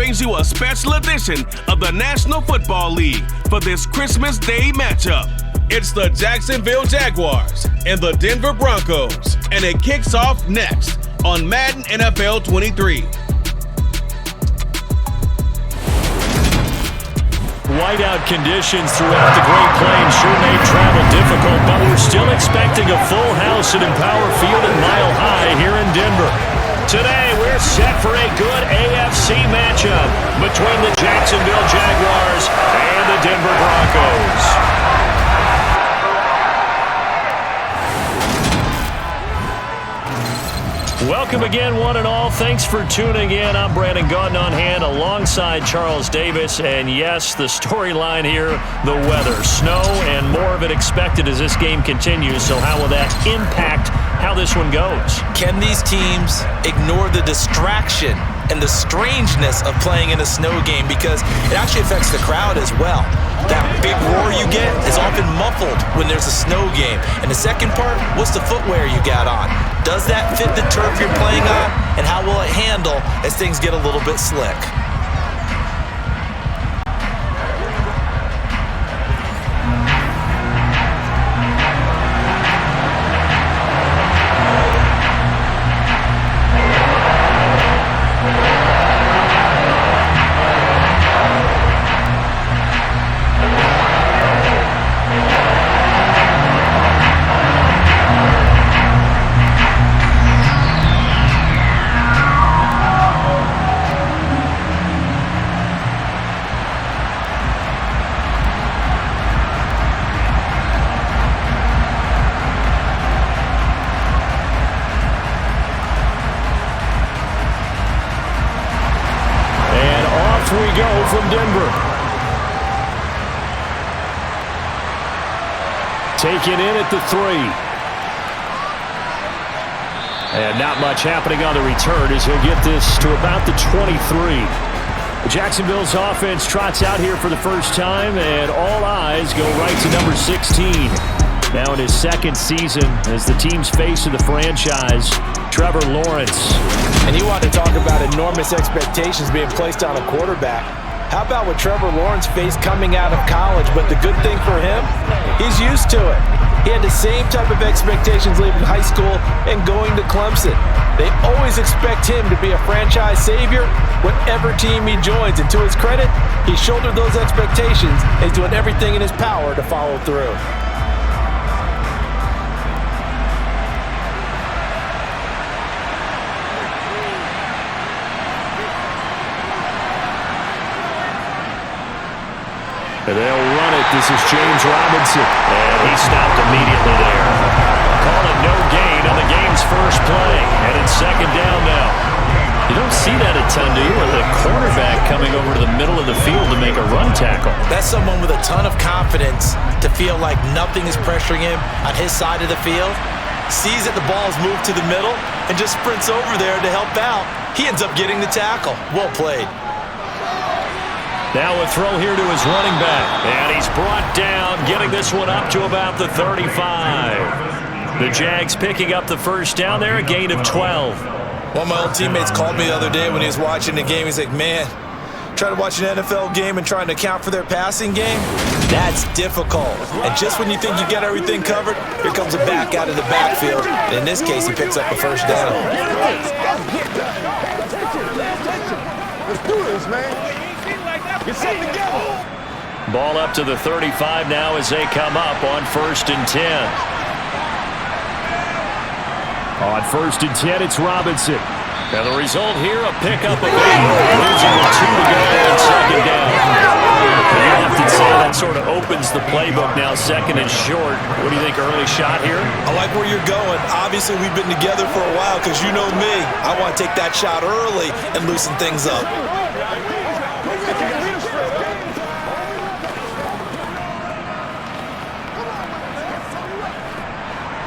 brings you a special edition of the National Football League for this Christmas Day matchup. It's the Jacksonville Jaguars and the Denver Broncos, and it kicks off next on Madden NFL 23. Whiteout conditions throughout the Great Plains sure made travel difficult, but we're still expecting a full house at Empower Field at Mile High here in Denver. Today, we're set for a good AFC matchup between the Jacksonville Jaguars and the Denver Broncos. Welcome again, one and all. Thanks for tuning in. I'm Brandon Gautin on hand alongside Charles Davis. And yes, the storyline here, the weather. Snow and more of it expected as this game continues. So how will that impact how this one goes? Can these teams ignore the distraction and the strangeness of playing in a snow game? Because it actually affects the crowd as well. That big roar you get is often muffled when there's a snow game. And the second part, what's the footwear you got on? Does that fit the turf you're playing on? And how will it handle as things get a little bit slick? We go from Denver. Taken in at the 3. And not much happening on the return as he'll get this to about the 23. Jacksonville's offense trots out here for the first time, and all eyes go right to number 16. Now in his second season as the team's face of the franchise, Trevor Lawrence. And you want to talk about enormous expectations being placed on a quarterback. How about what Trevor Lawrence faced coming out of college? But the good thing for him, he's used to it. He had the same type of expectations leaving high school and going to Clemson. They always expect him to be a franchise savior, whatever team he joins. And to his credit, he shouldered those expectations and he's doing everything in his power to follow through. And they'll run it. This is James Robinson. And he stopped immediately there. Call it no gain on the game's first play. And it's second down now. You don't see that a ton, do you? With a cornerback coming over to the middle of the field to make a run tackle. That's someone with a ton of confidence to feel like nothing is pressuring him on his side of the field. Sees that the ball is moved to the middle and just sprints over there to help out. He ends up getting the tackle. Well played. Now a throw here to his running back. And he's brought down, getting this one up to about the 35. The Jags picking up the first down there, a gain of 12. One of my old teammates called me the other day when he was watching the game. He's like, man, trying to watch an NFL game and trying to account for their passing game, that's difficult. And just when you think you get everything covered, here comes a back out of the backfield. And in this case, he picks up a first down. Let's do this, man. Get set together. Ball up to the 35 now as they come up on 1st and 10. On 1st and 10, it's Robinson. And the result here, a pickup of 8. Losing with 2 to go on second down. You have to say that sort of opens the playbook now, 2nd and short. What do you think, early shot here? I like where you're going. Obviously, we've been together for a while because you know me. I want to take that shot early and loosen things up.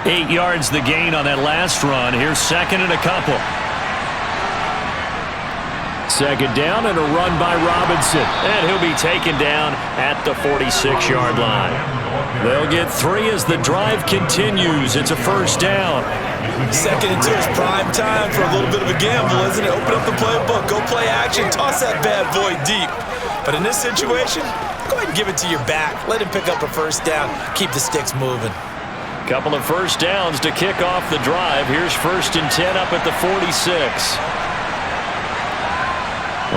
8 yards the gain on that last run. Here's 2nd and a couple. 2nd down and a run by Robinson. And he'll be taken down at the 46-yard line. They'll get 3 as the drive continues. It's a first down. 2nd and 2 is prime time for a little bit of a gamble, isn't it? Open up the playbook, go play action, toss that bad boy deep. But in this situation, go ahead and give it to your back. Let him pick up a first down. Keep the sticks moving. Couple of first downs to kick off the drive. Here's 1st and 10 up at the 46.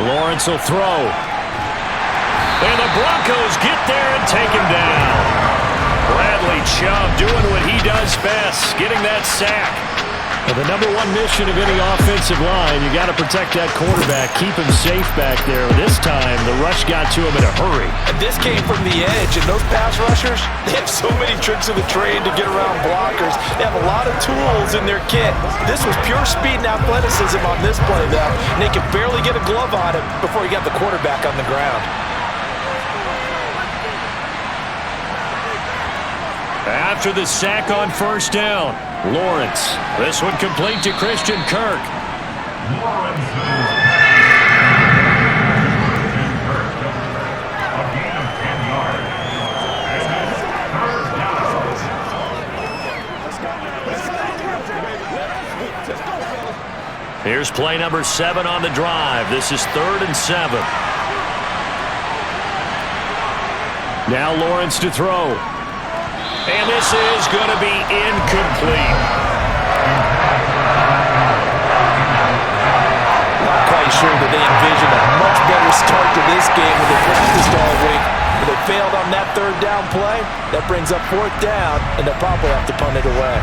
Lawrence will throw. And the Broncos get there and take him down. Bradley Chubb doing what he does best, getting that sack. Well, the number 1 mission of any offensive line, you got to protect that quarterback, keep him safe back there. This time, the rush got to him in a hurry. And this came from the edge, and those pass rushers, they have so many tricks of the trade to get around blockers. They have a lot of tools in their kit. This was pure speed and athleticism on this play, though, and they could barely get a glove on him before he got the quarterback on the ground. After the sack on first down, Lawrence. This one complete to Christian Kirk. Here's play number 7 on the drive. This is 3rd and 7. Now Lawrence to throw. And this is going to be incomplete. Not quite sure that they envisioned a much better start to this game when they practiced all week. But they failed on that 3rd down play. That brings up 4th down, and they'll probably have to punt it away.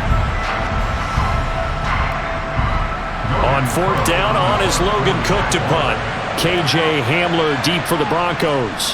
On 4th down, on is Logan Cook to punt. KJ Hamler deep for the Broncos.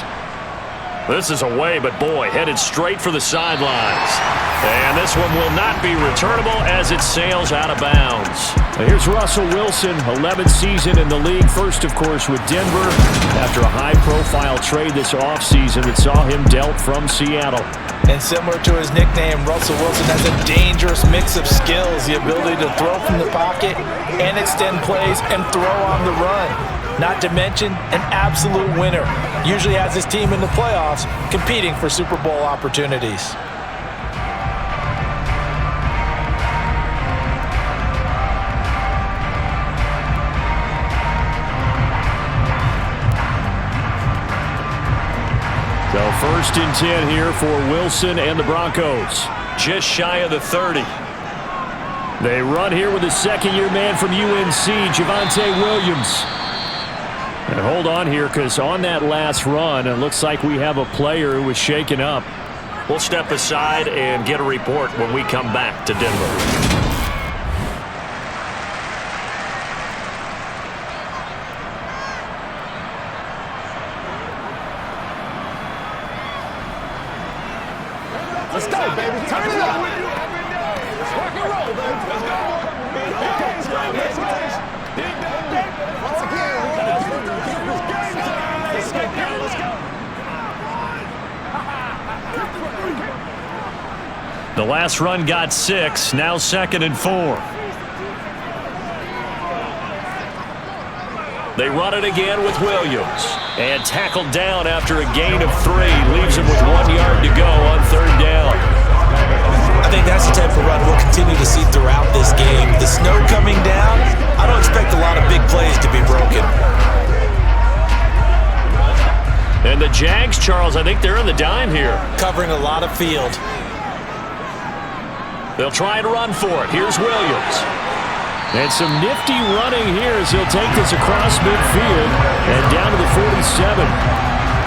This is away, but boy, headed straight for the sidelines. And this one will not be returnable as it sails out of bounds. Here's Russell Wilson, 11th season in the league. First, of course, with Denver after a high-profile trade this offseason that saw him dealt from Seattle. And similar to his nickname, Russell Wilson has a dangerous mix of skills, the ability to throw from the pocket and extend plays and throw on the run. Not to mention an absolute winner. Usually has his team in the playoffs competing for Super Bowl opportunities. So 1st and 10 here for Wilson and the Broncos. Just shy of the 30. They run here with a 2nd-year man from UNC, Javonte Williams. And hold on here, because on that last run, it looks like we have a player who was shaken up. We'll step aside and get a report when we come back to Denver. Let's go, baby. Turn it up. Let's rock and roll, baby. Let's go. Once again, let's go. The last run got 6. Now 2nd and 4. They run it again with Williams. And tackled down after a gain of 3. Leaves him with 1 yard to go on 3rd down. I think that's the type of run we'll continue to see throughout this game. The snow coming down, I don't expect a lot of big plays to be broken. And the Jags, Charles, I think they're in the dime here. Covering a lot of field. They'll try and run for it. Here's Williams. And some nifty running here as he'll take this across midfield and down to the 47.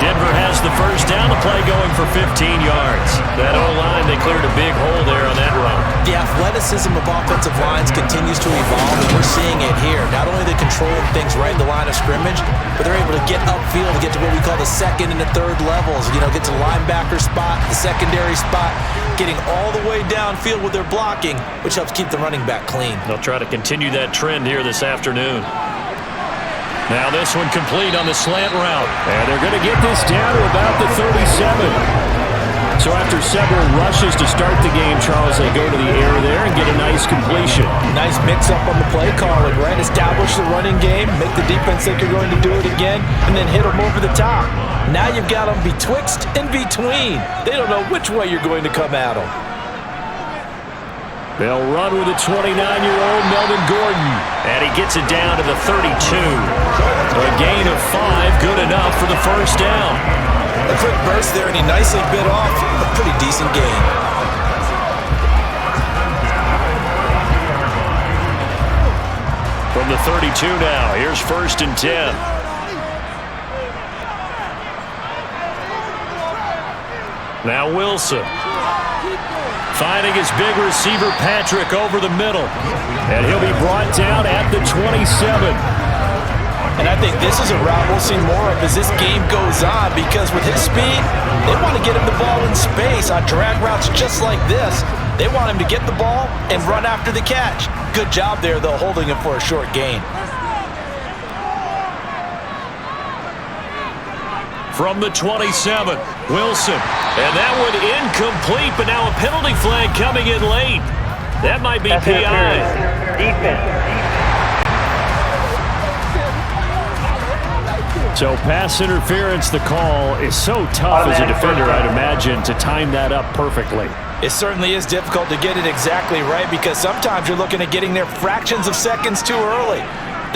Denver has the first down. The play going for 15 yards. That O-line, they cleared a big hole there on that run. The athleticism of offensive lines continues to evolve, and we're seeing it here. Not only are they controlling things right in the line of scrimmage, but they're able to get upfield to get to what we call the 2nd and the 3rd levels. You know, get to the linebacker spot, the secondary spot, getting all the way downfield with their blocking, which helps keep the running back clean. They'll try to continue that trend here this afternoon. Now this one complete on the slant route. And they're going to get this down to about the 37. So after several rushes to start the game, Charles, they go to the air there and get a nice completion. Nice mix-up on the play calling, right? Establish the running game, make the defense think you're going to do it again, and then hit them over the top. Now you've got them betwixt and between. They don't know which way you're going to come at them. They'll run with a 29-year-old Melvin Gordon, and he gets it down to the 32. A gain of 5, good enough for the first down. A quick burst there, and he nicely bit off a pretty decent gain. From the 32 now, here's 1st and 10. Now Wilson. Finding his big receiver, Patrick, over the middle. And he'll be brought down at the 27. And I think this is a route we'll see more of as this game goes on, because with his speed, they want to get him the ball in space on drag routes just like this. They want him to get the ball and run after the catch. Good job there, though, holding him for a short gain. From the 27, Wilson. And that one incomplete, but now a penalty flag coming in late. That might be PI. So pass interference, the call is so tough as a defender, I'd imagine, to time that up perfectly. It certainly is difficult to get it exactly right, because sometimes you're looking at getting there fractions of seconds too early.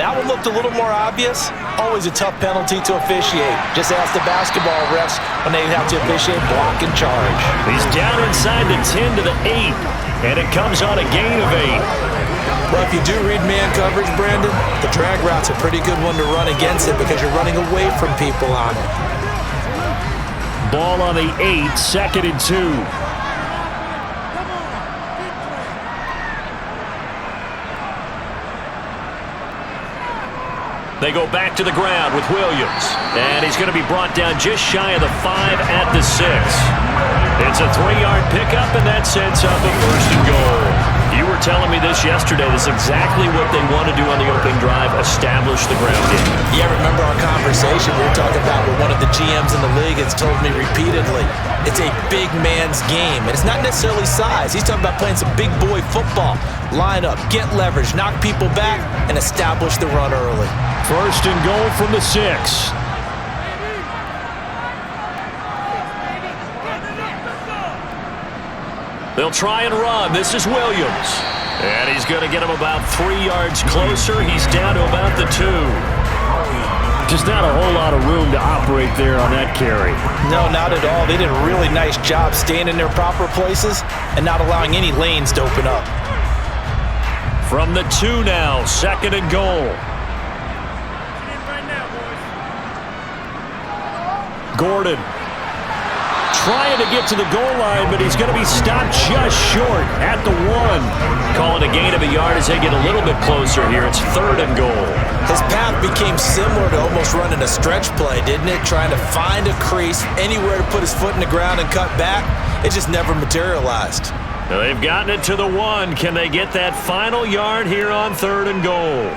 That one looked a little more obvious. Always a tough penalty to officiate. Just ask the basketball refs when they have to officiate block and charge. He's down inside the 10 to the 8, and it comes on a gain of 8. Well, if you do read man coverage, Brandon, the drag route's a pretty good one to run against it because you're running away from people on it. Ball on the 8, 2nd and 2. They go back to the ground with Williams. And he's going to be brought down just shy of the 5 at the 6. It's a 3-yard pickup, and that sets up a 1st and goal. You were telling me this yesterday. This is exactly what they want to do on the opening drive, establish the ground game. Yeah, remember our conversation we were talking about with one of the GMs in the league has told me repeatedly, it's a big man's game. And it's not necessarily size. He's talking about playing some big boy football. Line up, get leverage, knock people back, and establish the run early. 1st and goal from the 6. They'll try and run. This is Williams. And he's going to get him about 3 yards closer. He's down to about the 2. Just not a whole lot of room to operate there on that carry. No, not at all. They did a really nice job staying in their proper places and not allowing any lanes to open up. From the 2 now, 2nd and goal. Gordon trying to get to the goal line, but he's going to be stopped just short at the 1. Calling a gain of a yard as they get a little bit closer here. It's 3rd and goal. His path became similar to almost running a stretch play, didn't it? Trying to find a crease, anywhere to put his foot in the ground and cut back. It just never materialized. Now they've gotten it to the 1. Can they get that final yard here on 3rd and goal?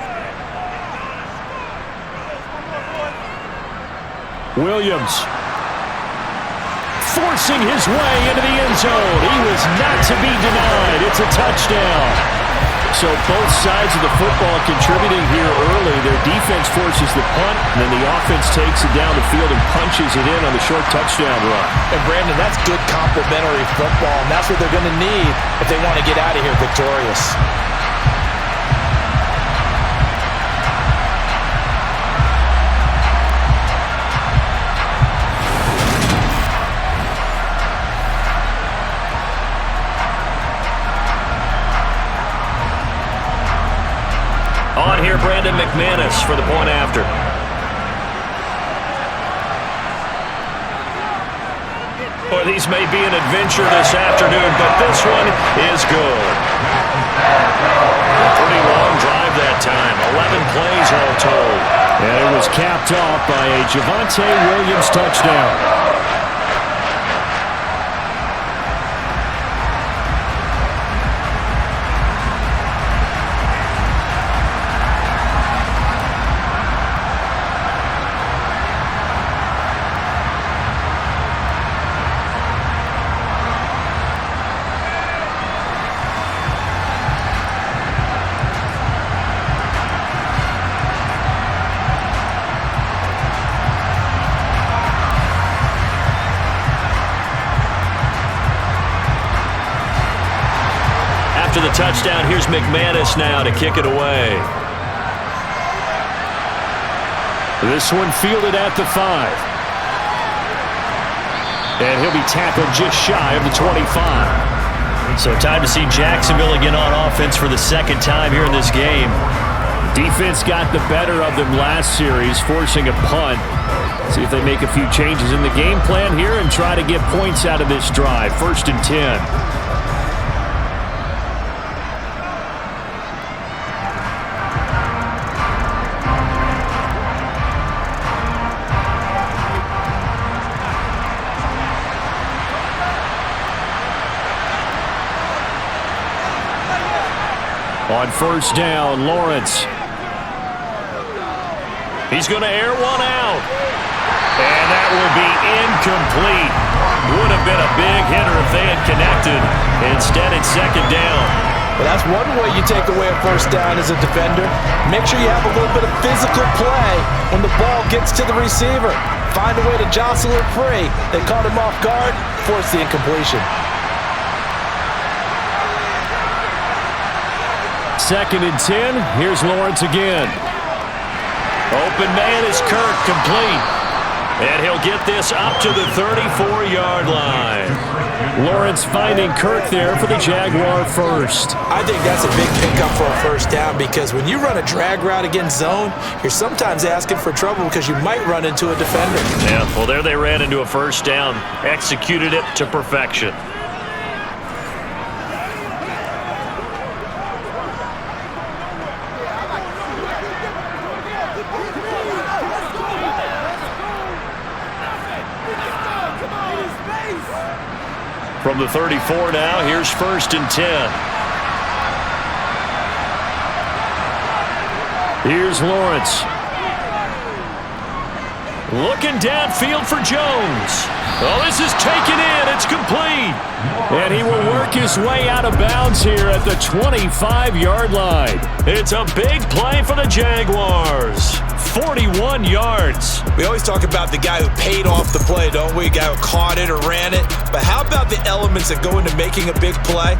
Williams forcing his way into the end zone. He was not to be denied. It's a touchdown. So both sides of the football contributing here early. Their defense forces the punt, and then the offense takes it down the field and punches it in on the short touchdown run. And Brandon, that's good complementary football, and that's what they're going to need if they want to get out of here victorious. On here, Brandon McManus for the point after. Well, these may be an adventure this afternoon, but this one is good. A pretty long drive that time. 11 plays all told. And it was capped off by a Javonte Williams touchdown. After the touchdown, here's McManus now to kick it away. This one fielded at the 5. And he'll be tackled just shy of the 25. So time to see Jacksonville again on offense for the second time here in this game. Defense got the better of them last series, forcing a punt. See if they make a few changes in the game plan here and try to get points out of this drive. 1st and 10. On 1st down, Lawrence. He's going to air one out. And that will be incomplete. Would have been a big hitter if they had connected. Instead, it's 2nd down. Well, that's one way you take away a 1st down as a defender. Make sure you have a little bit of physical play when the ball gets to the receiver. Find a way to jostle it free. They caught him off guard, forced the incompletion. 2nd and 10. Here's Lawrence again. Open man is Kirk, complete. And he'll get this up to the 34-yard line. Lawrence finding Kirk there for the Jaguar first. I think that's a big pickup for a 1st down because when you run a drag route against zone, you're sometimes asking for trouble because you might run into a defender. Yeah, well, there they ran into a 1st down. Executed it to perfection. From the 34 now, here's 1st and 10. Here's Lawrence. Looking downfield for Jones. Oh, this is taken in. It's complete. And he will work his way out of bounds here at the 25-yard line. It's a big play for the Jaguars. 41 yards. We always talk about the guy who paid off the play, don't we? The guy who caught it or ran it. But how about the elements that go into making a big play?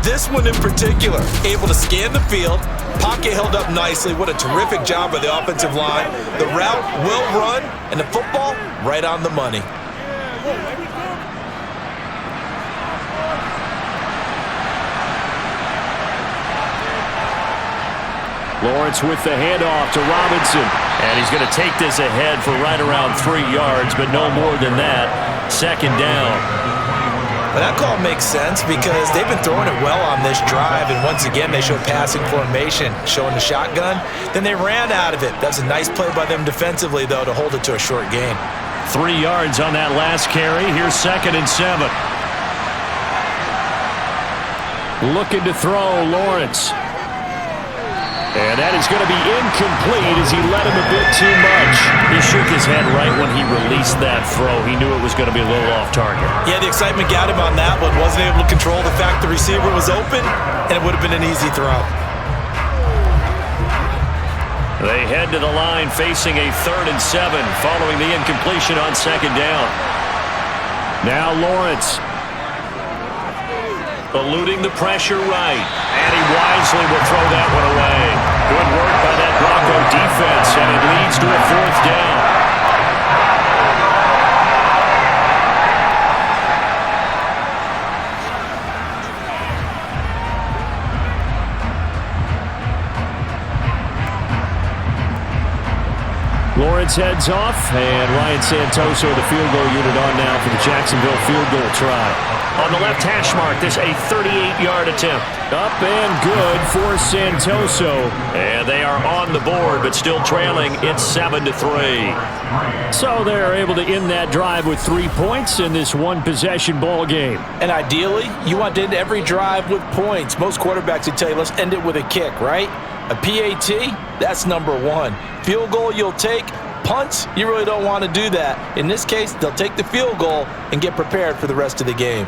This one in particular, able to scan the field, pocket held up nicely. What a terrific job by the offensive line. The route well run, and the football right on the money. Lawrence with the handoff to Robinson. And he's going to take this ahead for right around 3 yards, but no more than that. 2nd down. Well, that call makes sense because they've been throwing it well on this drive, and once again they show passing formation, showing the shotgun. Then they ran out of it. That's a nice play by them defensively, though, to hold it to a short gain. 3 yards on that last carry. Here's 2nd and 7. Looking to throw, Lawrence. And that is going to be incomplete as he let him a bit too much. He shook his head right when he released that throw. He knew it was going to be a little off target. Yeah, the excitement got him on that one. Wasn't able to control the fact the receiver was open, and it would have been an easy throw. They head to the line facing a 3rd and 7 following the incompletion on 2nd down. Now Lawrence. Eluding the pressure right. And he wisely will throw that one away. Good work by that Bronco defense, and it leads to a 4th down. Lawrence heads off, and Ryan Santoso, the field goal unit, on now for the Jacksonville field goal try. On the left hash mark, this a 38-yard attempt. Up and good for Santoso. And they are on the board, but still trailing. It's 7-3. So they're able to end that drive with 3 points in this one-possession ball game. And ideally, you want to end every drive with points. Most quarterbacks would tell you, let's end it with a kick, right? A PAT, that's number 1. Field goal you'll take. Punts, you really don't want to do that. In this case, they'll take the field goal and get prepared for the rest of the game.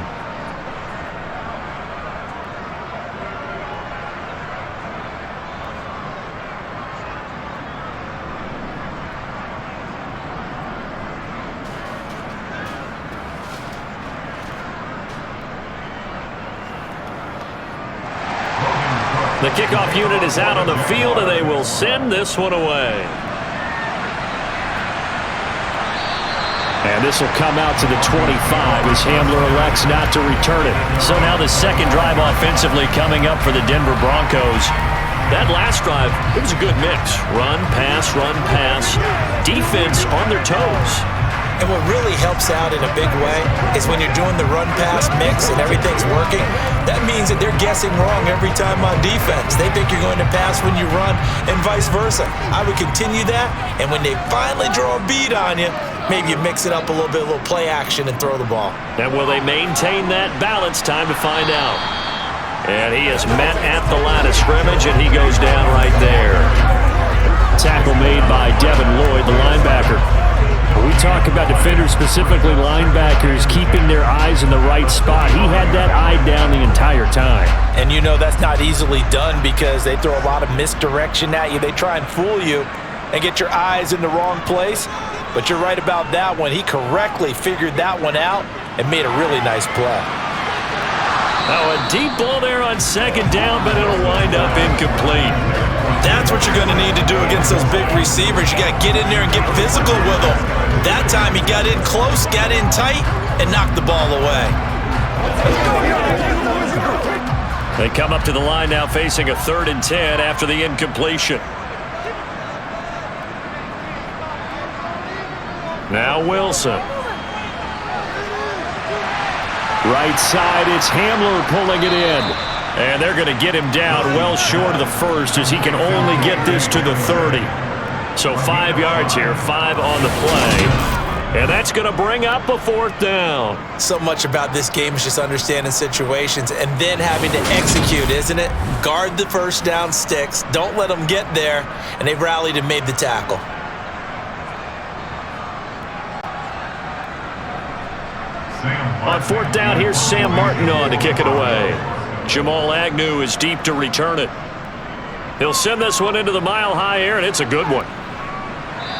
The kickoff unit is out on the field, and they will send this one away. And this will come out to the 25 as Hamler elects not to return it. So now the second drive offensively coming up for the Denver Broncos. That last drive, it was a good mix. Run, pass, defense on their toes. And what really helps out in a big way is when you're doing the run-pass mix and everything's working, that means that they're guessing wrong every time on defense. They think you're going to pass when you run and vice versa. I would continue that, and when they finally draw a bead on you, maybe you mix it up a little bit, a little play action, and throw the ball. And will they maintain that balance? Time to find out. And he is met at the line of scrimmage, and he goes down right there. Tackle made by Devin Lloyd, the linebacker. We talk about defenders, specifically linebackers, keeping their eyes in the right spot. He had that eye down the entire time. And you know that's not easily done because they throw a lot of misdirection at you. They try and fool you and get your eyes in the wrong place. But you're right about that one. He correctly figured that one out and made a really nice play. Oh, a deep ball there on second down, but it'll wind up incomplete. That's what you're going to need to do against those big receivers. You got to get in there and get physical with them. That time he got in close, got in tight, and knocked the ball away. They come up to the line now facing a 3rd and 10 after the incompletion. Now Wilson. Right side, it's Hamler pulling it in. And they're going to get him down well short of the first as he can only get this to the 30. So 5 yards here, 5 on the play. And that's going to bring up a 4th down. So much about this game is just understanding situations and then having to execute, isn't it? Guard the first down sticks. Don't let them get there. And they rallied and made the tackle. On 4th down, here's Sam Martin on to kick it away. Jamal Agnew is deep to return it. He'll send this one into the mile-high air, and it's a good one.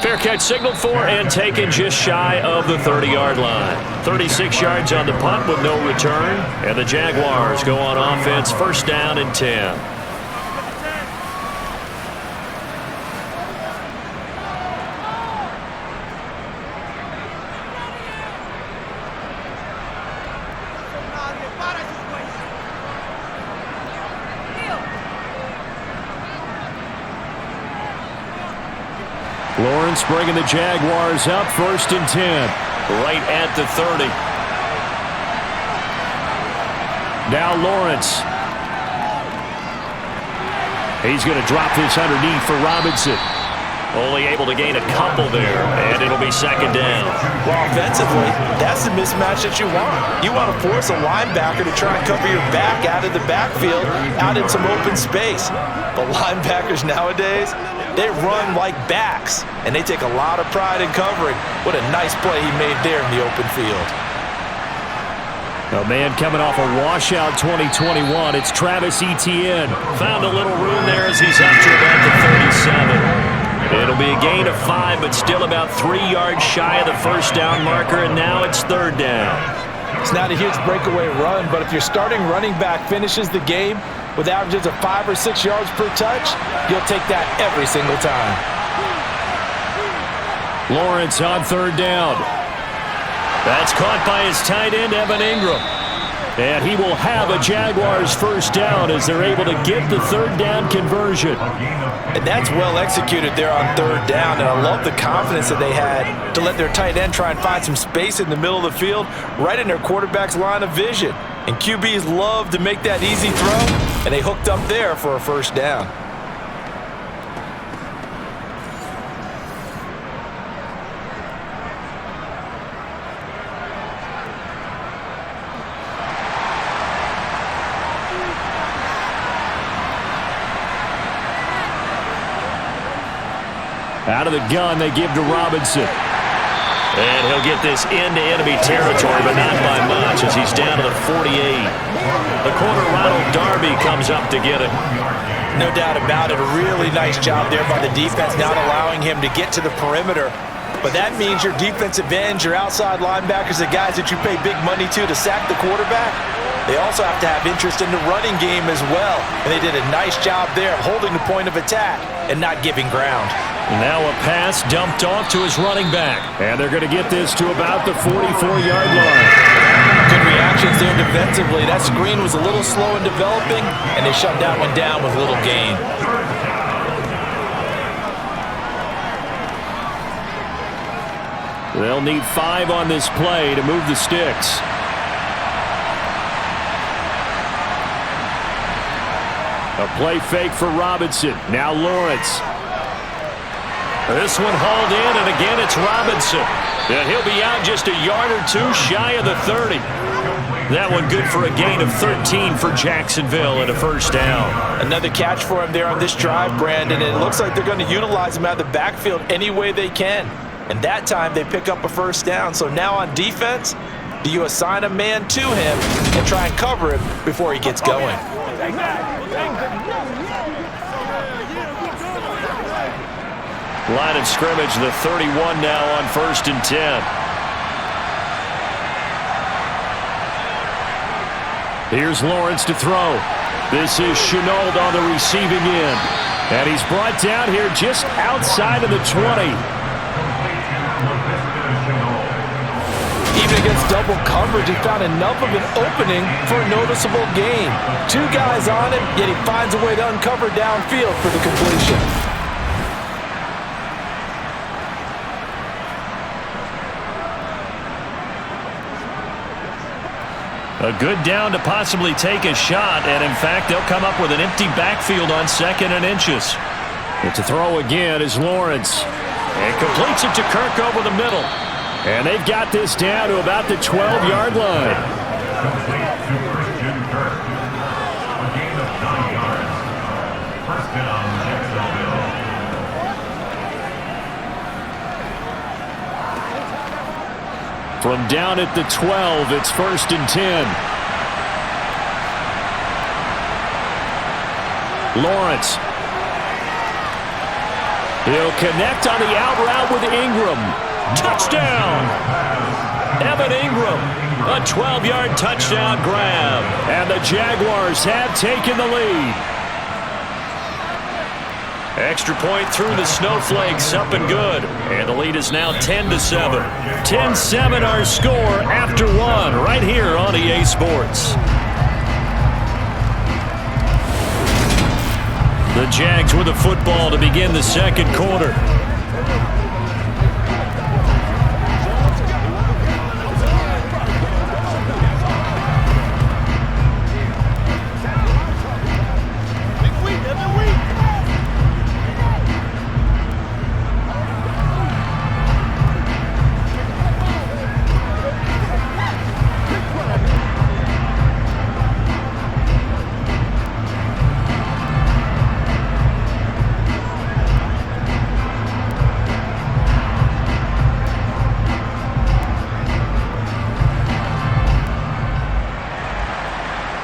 Fair catch signaled for and taken just shy of the 30-yard line. 36 yards on the punt with no return, and the Jaguars go on offense, 1st down and 10. Lawrence bringing the Jaguars up, 1st and 10. Right at the 30. Now Lawrence. He's going to drop this underneath for Robinson. Only able to gain a couple there, and it'll be 2nd down. Well, offensively, that's the mismatch that you want. You want to force a linebacker to try and cover your back out of the backfield, out in some open space. But linebackers nowadays, they run like backs, and they take a lot of pride in covering. What a nice play he made there in the open field. A man coming off a washout 2021. It's Travis Etienne. Found a little room there as he's up to about the 37. It'll be a gain of 5, but still about 3 yards shy of the 1st down marker, and now it's 3rd down. It's not a huge breakaway run, but if your starting running back finishes the game with averages of 5 or 6 yards per touch, you'll take that every single time. Lawrence on 3rd down. That's caught by his tight end, Evan Ingram. And he will have a Jaguars 1st down as they're able to get the 3rd down conversion. And that's well executed there on 3rd down, and I love the confidence that they had to let their tight end try and find some space in the middle of the field, right in their quarterback's line of vision. And QBs love to make that easy throw, and they hooked up there for a 1st down. Out of the gun, they give to Robinson. And he'll get this into enemy territory, but not by much as he's down to the 48. The corner, Ronald Darby, comes up to get him. No doubt about it. A really nice job there by the defense, not allowing him to get to the perimeter. But that means your defensive ends, your outside linebackers, the guys that you pay big money to sack the quarterback, They also have to have interest in the running game as well. And they did a nice job there of holding the point of attack and not giving ground. Now a pass dumped off to his running back. And they're going to get this to about the 44-yard line. Good reactions there defensively. That screen was a little slow in developing, and they shut that one down with little gain. They'll need 5 on this play to move the sticks. A play fake for Robinson. Now Lawrence. This one hauled in, and again it's Robinson. And he'll be out just a yard or two shy of the 30. That one good for a gain of 13 for Jacksonville and a first down. Another catch for him there on this drive, Brandon, and it looks like they're going to utilize him out of the backfield any way they can. And that time they pick up a first down. So now on defense, do you assign a man to him and try and cover him before he gets going? Line of scrimmage, the 31 now on 1st and 10. Here's Lawrence to throw. This is Chenault on the receiving end. And he's brought down here just outside of the 20. Even against double coverage, he found enough of an opening for a noticeable gain. 2 guys on him, yet he finds a way to uncover downfield for the completion. A good down to possibly take a shot, and in fact, they'll come up with an empty backfield on 2nd and inches. And to throw again is Lawrence. And completes it to Kirk over the middle. And they've got this down to about the 12-yard line. From down at the 12, it's 1st and 10. Lawrence. He'll connect on the out route with Ingram. Touchdown! Evan Ingram, a 12-yard touchdown grab. And the Jaguars have taken the lead. Extra point through the snowflakes, up and good. And the lead is now 10-7. 10-7 our score after 1 right here on EA Sports. The Jags with the football to begin the 2nd quarter.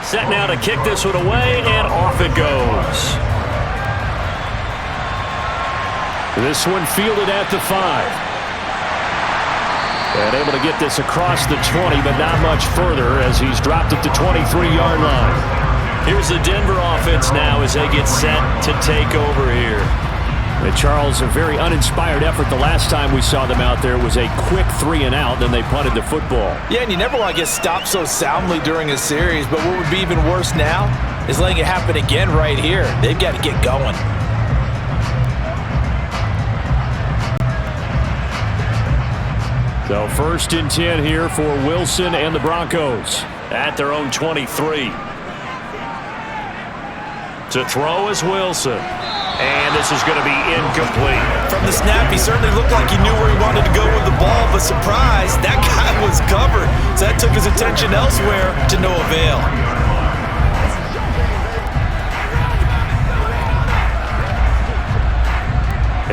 Set now to kick this one away, and off it goes. This one fielded at the 5. And able to get this across the 20, but not much further as he's dropped it to 23-yard line. Here's the Denver offense now as they get set to take over here. And Charles, a very uninspired effort the last time we saw them out there. It was a quick 3 and out, then they punted the football. Yeah, and you never want to get stopped so soundly during a series, but what would be even worse now is letting it happen again right here. They've got to get going. So 1st and 10 here for Wilson and the Broncos at their own 23. To throw is Wilson. And this is going to be incomplete. From the snap, he certainly looked like he knew where he wanted to go with the ball, but surprise, that guy was covered. So that took his attention elsewhere to no avail.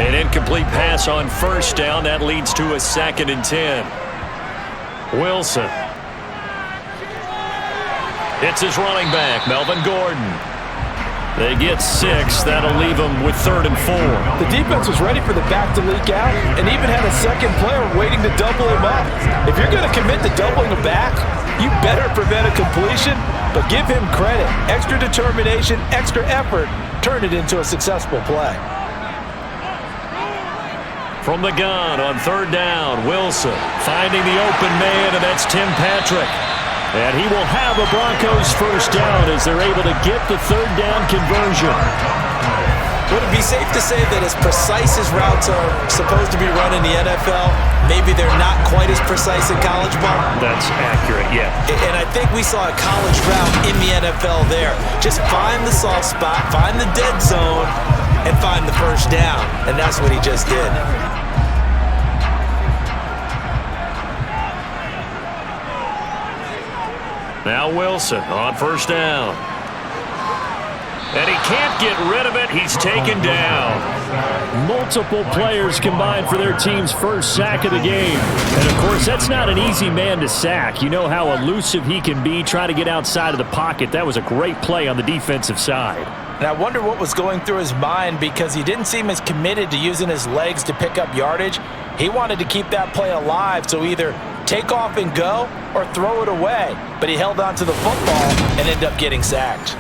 An incomplete pass on 1st down. That leads to a 2nd and 10. Wilson. It's his running back, Melvin Gordon. They get 6. That'll leave them with 3rd and 4. The defense was ready for the back to leak out and even had a second player waiting to double him up. If you're going to commit to doubling a back, you better prevent a completion But give him credit. Extra determination, extra effort turned it into a successful play. From the gun on third down, Wilson finding the open man, and that's Tim Patrick. And he will have a Broncos first down as they're able to get the third down conversion. Would it be safe to say that as precise as routes are supposed to be run in the NFL, maybe they're not quite as precise in college ball? That's accurate, yeah. And I think we saw a college route in the NFL there. Just find the soft spot, find the dead zone, and find the first down. And that's what he just did. Now Wilson on first down. And he can't get rid of it. He's taken down. Multiple players combined for their team's first sack of the game. And, of course, that's not an easy man to sack. You know how elusive he can be, try to get outside of the pocket. That was a great play on the defensive side. And I wonder what was going through his mind, because he didn't seem as committed to using his legs to pick up yardage. He wanted to keep that play alive, so either take off and go or throw it away. But he held on to the football and ended up getting sacked.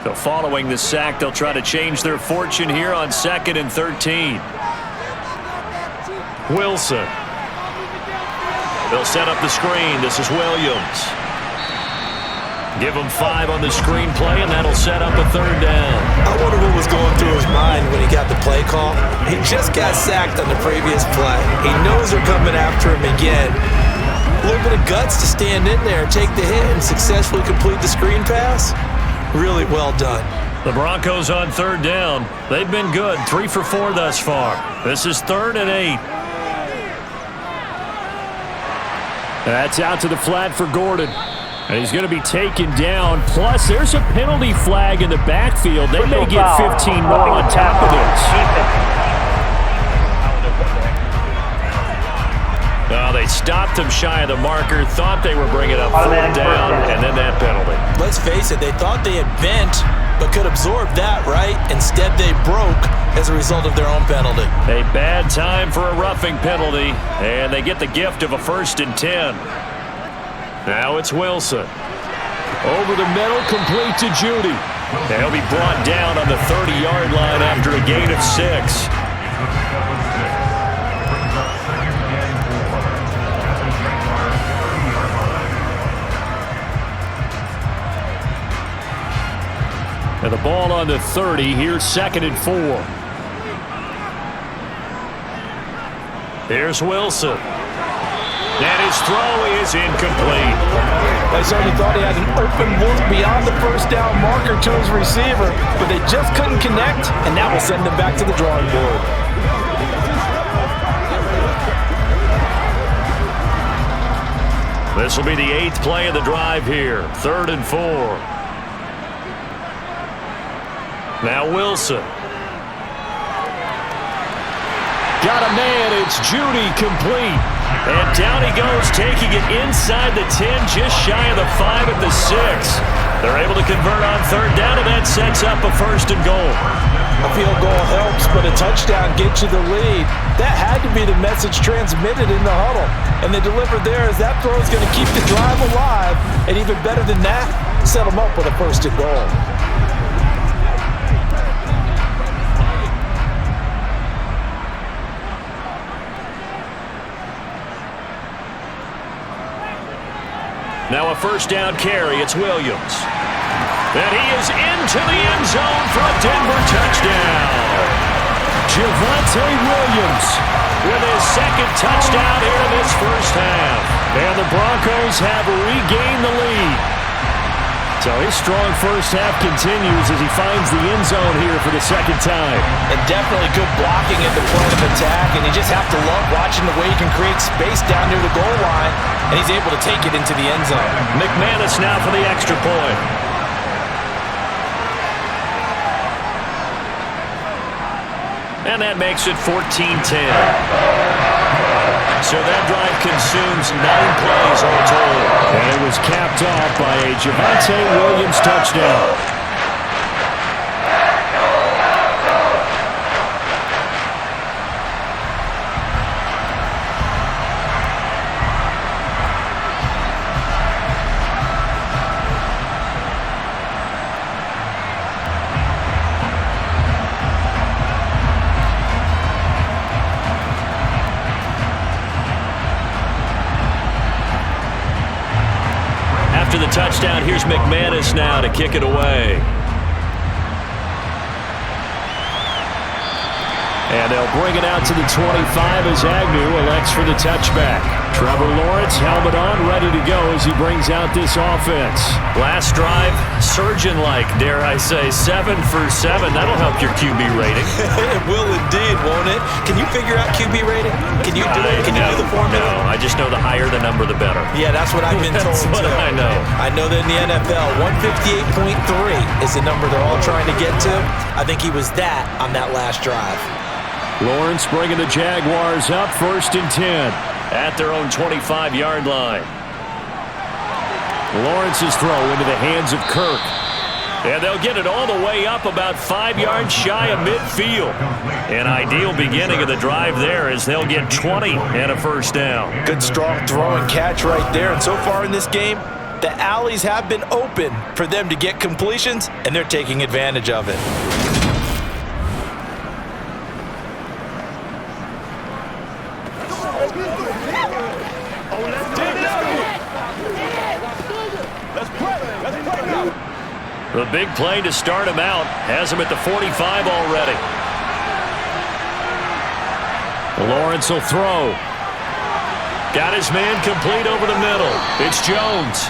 So following the sack, they'll try to change their fortune here on 2nd and 13. Wilson. They'll set up the screen. This is Williams. Give him 5 on the screen play, and that'll set up a third down. I wonder what was going through his mind when he got the play call. He just got sacked on the previous play. He knows they're coming after him again. A little bit of guts to stand in there, take the hit, and successfully complete the screen pass. Really well done. The Broncos on third down. They've been good. 3 for 4 thus far. This is 3rd and 8. That's out to the flat for Gordon. And he's going to be taken down. Plus, there's a penalty flag in the backfield. They may get 15 more on top of this. No, they stopped him shy of the marker, thought they were bringing up 4th down, and then that penalty. Let's face it, they thought they had bent, but could absorb that, right? Instead, they broke as a result of their own penalty. A bad time for a roughing penalty, and they get the gift of a 1st and 10. Now it's Wilson. Over the middle, complete to Judy. And he'll be brought down on the 30-yard line after a gain of 6. And the ball on the 30. Here's 2nd and 4. Here's Wilson. And his throw is incomplete. They certainly thought he had an open look beyond the first down marker to his receiver, but they just couldn't connect, and that will send them back to the drawing board. This will be the 8th play of the drive here. 3rd and 4. Now Wilson. Got a man. It's Judy, complete. And down he goes, taking it inside the 10, just shy of the 5 at the 6. They're able to convert on 3rd down, and that sets up a 1st and goal. A field goal helps, but a touchdown gets you the lead. That had to be the message transmitted in the huddle. And they delivered there as that throw is going to keep the drive alive. And even better than that, set them up with a 1st and goal. Now a 1st down carry. It's Williams. And he is into the end zone for a Denver touchdown. Javonte Williams with his 2nd touchdown here in this first half. And the Broncos have regained the lead. So his strong first half continues as he finds the end zone here for the 2nd time. And definitely good blocking at the point of attack, and you just have to love watching the way he can create space down near the goal line, and he's able to take it into the end zone. McManus now for the extra point. And that makes it 14-10. So that drive consumes 9 plays all told. And it was capped off by a Javonte Williams touchdown. after the touchdown. Here's McManus now to kick it away. And they'll bring it out to the 25 as Agnew elects for the touchback. Trevor Lawrence, helmet on, ready to go as he brings out this offense. Last drive, surgeon-like, dare I say, 7 for 7. That'll help your QB rating. It will indeed, won't it? Can you figure out QB rating? Can you do it? Can you do the formula? No, I just know the higher the number, the better. Yeah, that's what I've been told, That's what too. I know. I know that in the NFL, 158.3 is the number they're all trying to get to. I think he was that on that last drive. Lawrence bringing the Jaguars up, 1st and 10 at their own 25-yard line. Lawrence's throw into the hands of Kirk. And they'll get it all the way up about 5 yards shy of midfield. An ideal beginning of the drive there as they'll get 20 and a first down. Good strong throw and catch right there. And so far in this game, the alleys have been open for them to get completions, and they're taking advantage of it. The big play to start him out has him at the 45 already. Lawrence will throw. Got his man complete over the middle. It's Jones.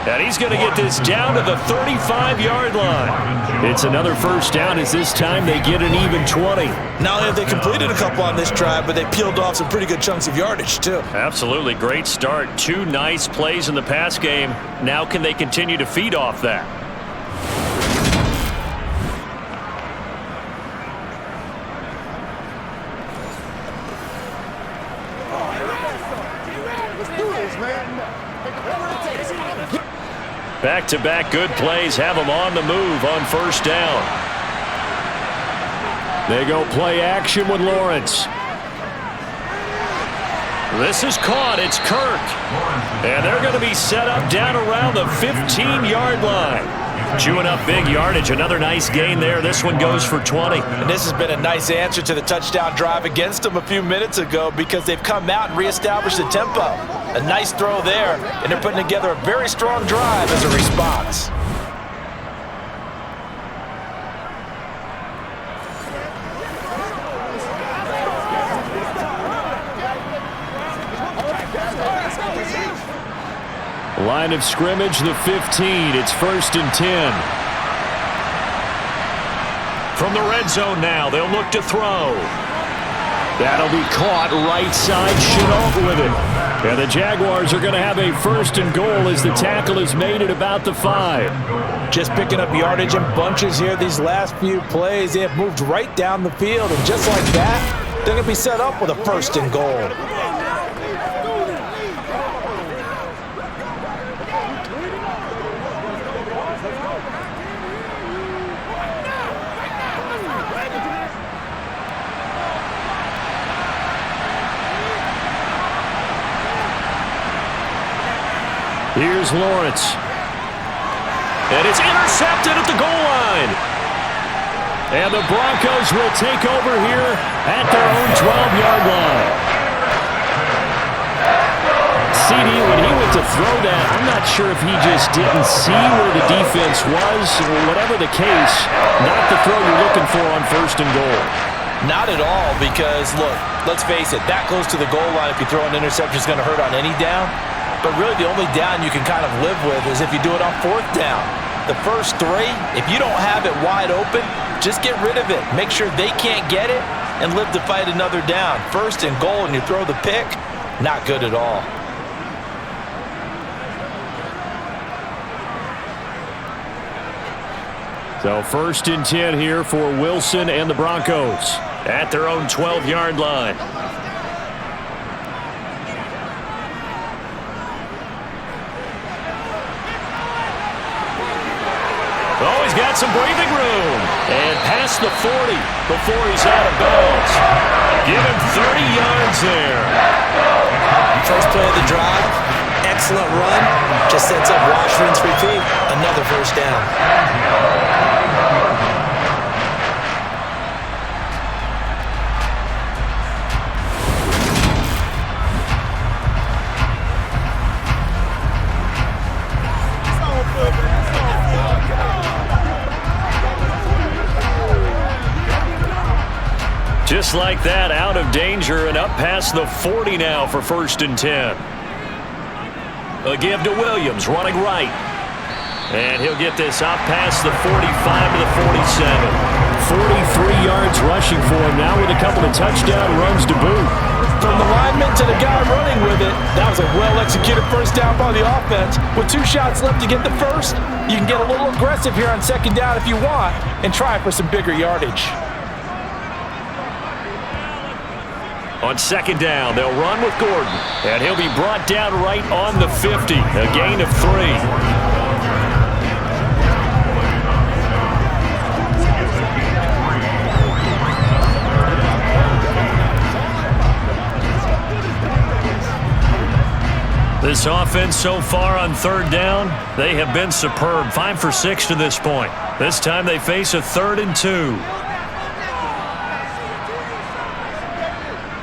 And he's going to get this down to the 35-yard line. It's another first down as this time they get an even 20. Not only have they completed a couple on this drive, but they peeled off some pretty good chunks of yardage, too. Absolutely. Great start. 2 nice plays in the pass game. Now can they continue to feed off that? Back-to-back good plays have them on the move on first down. They go play action with Lawrence. This is caught. It's Kirk. And they're going to be set up down around the 15-yard line. Chewing up big yardage. Another nice gain there. This one goes for 20. And this has been a nice answer to the touchdown drive against them a few minutes ago because they've come out and reestablished the tempo. A nice throw there, and they're putting together a very strong drive as a response. Line of scrimmage, the 15. It's 1st and 10. From the red zone now, they'll look to throw. That'll be caught right side. Chenault with it. And the Jaguars are going to have a 1st and goal as the tackle is made at about the 5. Just picking up yardage in bunches here these last few plays. They have moved right down the field, and just like that, they're going to be set up with a 1st and goal. Here's Lawrence. And it's intercepted at the goal line. And the Broncos will take over here at their own 12-yard line. CD, when he went to throw that, I'm not sure if he just didn't see where the defense was. Whatever the case, not the throw you're looking for on 1st and goal. Not at all, because, look, let's face it, that close to the goal line, if you throw an interception, is going to hurt on any down. But really, the only down you can kind of live with is if you do it on 4th down. The first 3, if you don't have it wide open, just get rid of it. Make sure they can't get it and live to fight another down. 1st and goal, and you throw the pick, not good at all. So 1st and 10 here for Wilson and the Broncos at their own 12-yard line. Oh, he's got some breathing room. And past the 40 before he's out of bounds. Give him 30 yards there. First play of the drive, excellent run. Just sets up wash, rinse, repeat. Another first down. just like that, out of danger and up past the 40 now for 1st and 10. A give to Williams, running right. And he'll get this up past the 45 to the 47. 43 yards rushing for him now with a couple of touchdown runs to boot. From the lineman to the guy running with it, that was a well-executed first down by the offense. With 2 shots left to get the first, you can get a little aggressive here on 2nd down if you want and try for some bigger yardage. On 2nd down, they'll run with Gordon, and he'll be brought down right on the 50, a gain of 3. This offense so far on 3rd down, they have been superb. 5 for 6 to this point. This time they face a 3rd and 2.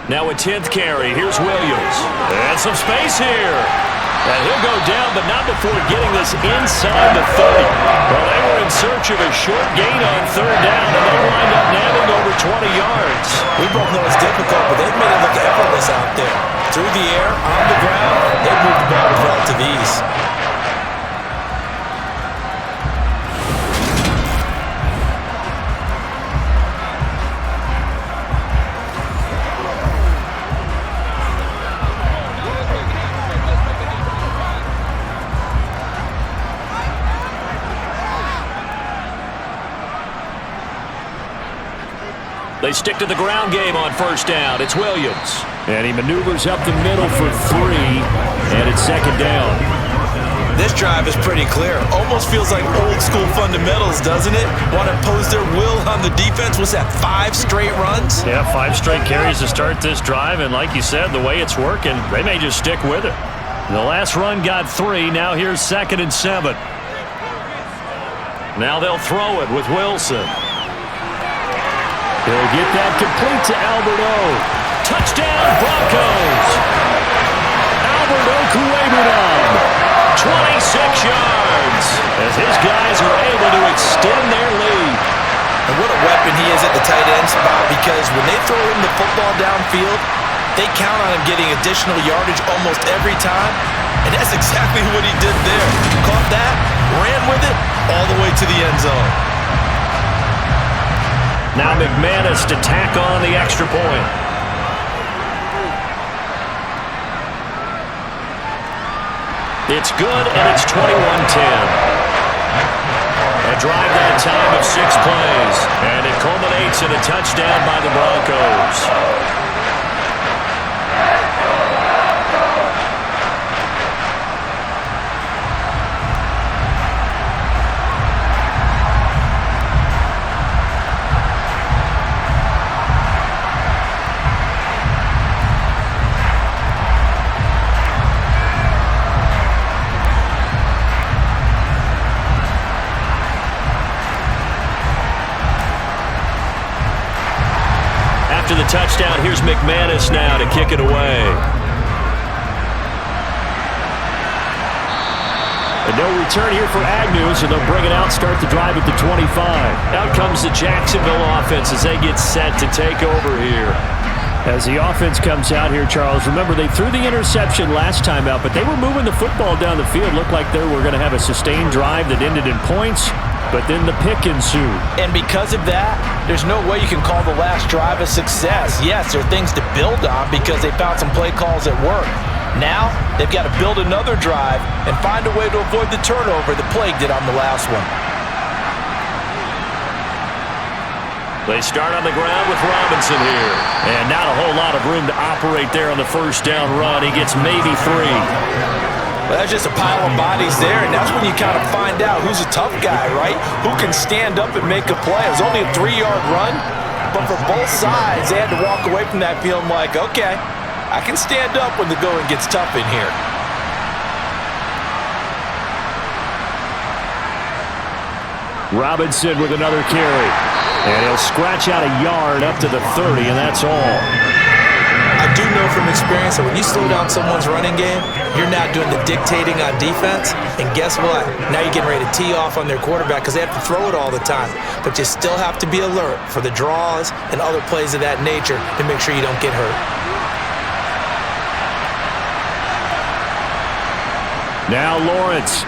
Now a 10th carry. Here's Williams. And some space here. And he'll go down, but not before getting this inside the 30. Well, they were in search of a short gain on 3rd down, and they wind up nabbing over 20 yards. We both know it's difficult, but they've made it look effortless out there. Through the air, on the ground, they moved the ball with relative ease. They stick to the ground game on 1st down. It's Williams. And he maneuvers up the middle for 3. And it's 2nd down. This drive is pretty clear. Almost feels like old school fundamentals, doesn't it? Want to impose their will on the defense. What's that, 5 straight runs? Yeah, 5 straight carries to start this drive. And like you said, the way it's working, they may just stick with it. The last run got 3. Now here's 2nd and 7. Now they'll throw it with Wilson. He'll get that complete to Alberto. Touchdown, Broncos. Alberto Kuebunan, 26 yards, as his guys are able to extend their lead. And what a weapon he is at the tight end spot, because when they throw him the football downfield, they count on him getting additional yardage almost every time. And that's exactly what he did there. Caught that, ran with it, all the way to the end zone. Now McManus to tack on the extra point. It's good, and it's 21-10. A drive that time of 6 plays, and it culminates in a touchdown by the Broncos. After the touchdown, here's McManus now to kick it away. And no return here for Agnew, so they'll bring it out, start the drive at the 25. Out comes the Jacksonville offense as they get set to take over here. As the offense comes out here, Charles, remember they threw the interception last time out, but they were moving the football down the field. Looked like they were going to have a sustained drive that ended in points. But then the pick ensued. And because of that, there's no way you can call the last drive a success. Yes, there are things to build on because they found some play calls at work. Now, they've got to build another drive and find a way to avoid the turnover that plagued it on the last one. They start on the ground with Robinson here. And not a whole lot of room to operate there on the 1st down run. He gets maybe 3. Well, that's just a pile of bodies there, and that's when you kind of find out who's a tough guy, right? Who can stand up and make a play. It was only a 3-yard run, but for both sides, they had to walk away from that feeling like, okay, I can stand up when the going gets tough in here. Robinson with another carry. And he'll scratch out a yard up to the 30, and that's all. I do know from experience that when you slow down someone's running game, you're now doing the dictating on defense. And guess what? Now you're getting ready to tee off on their quarterback because they have to throw it all the time. But you still have to be alert for the draws and other plays of that nature to make sure you don't get hurt. Now Lawrence.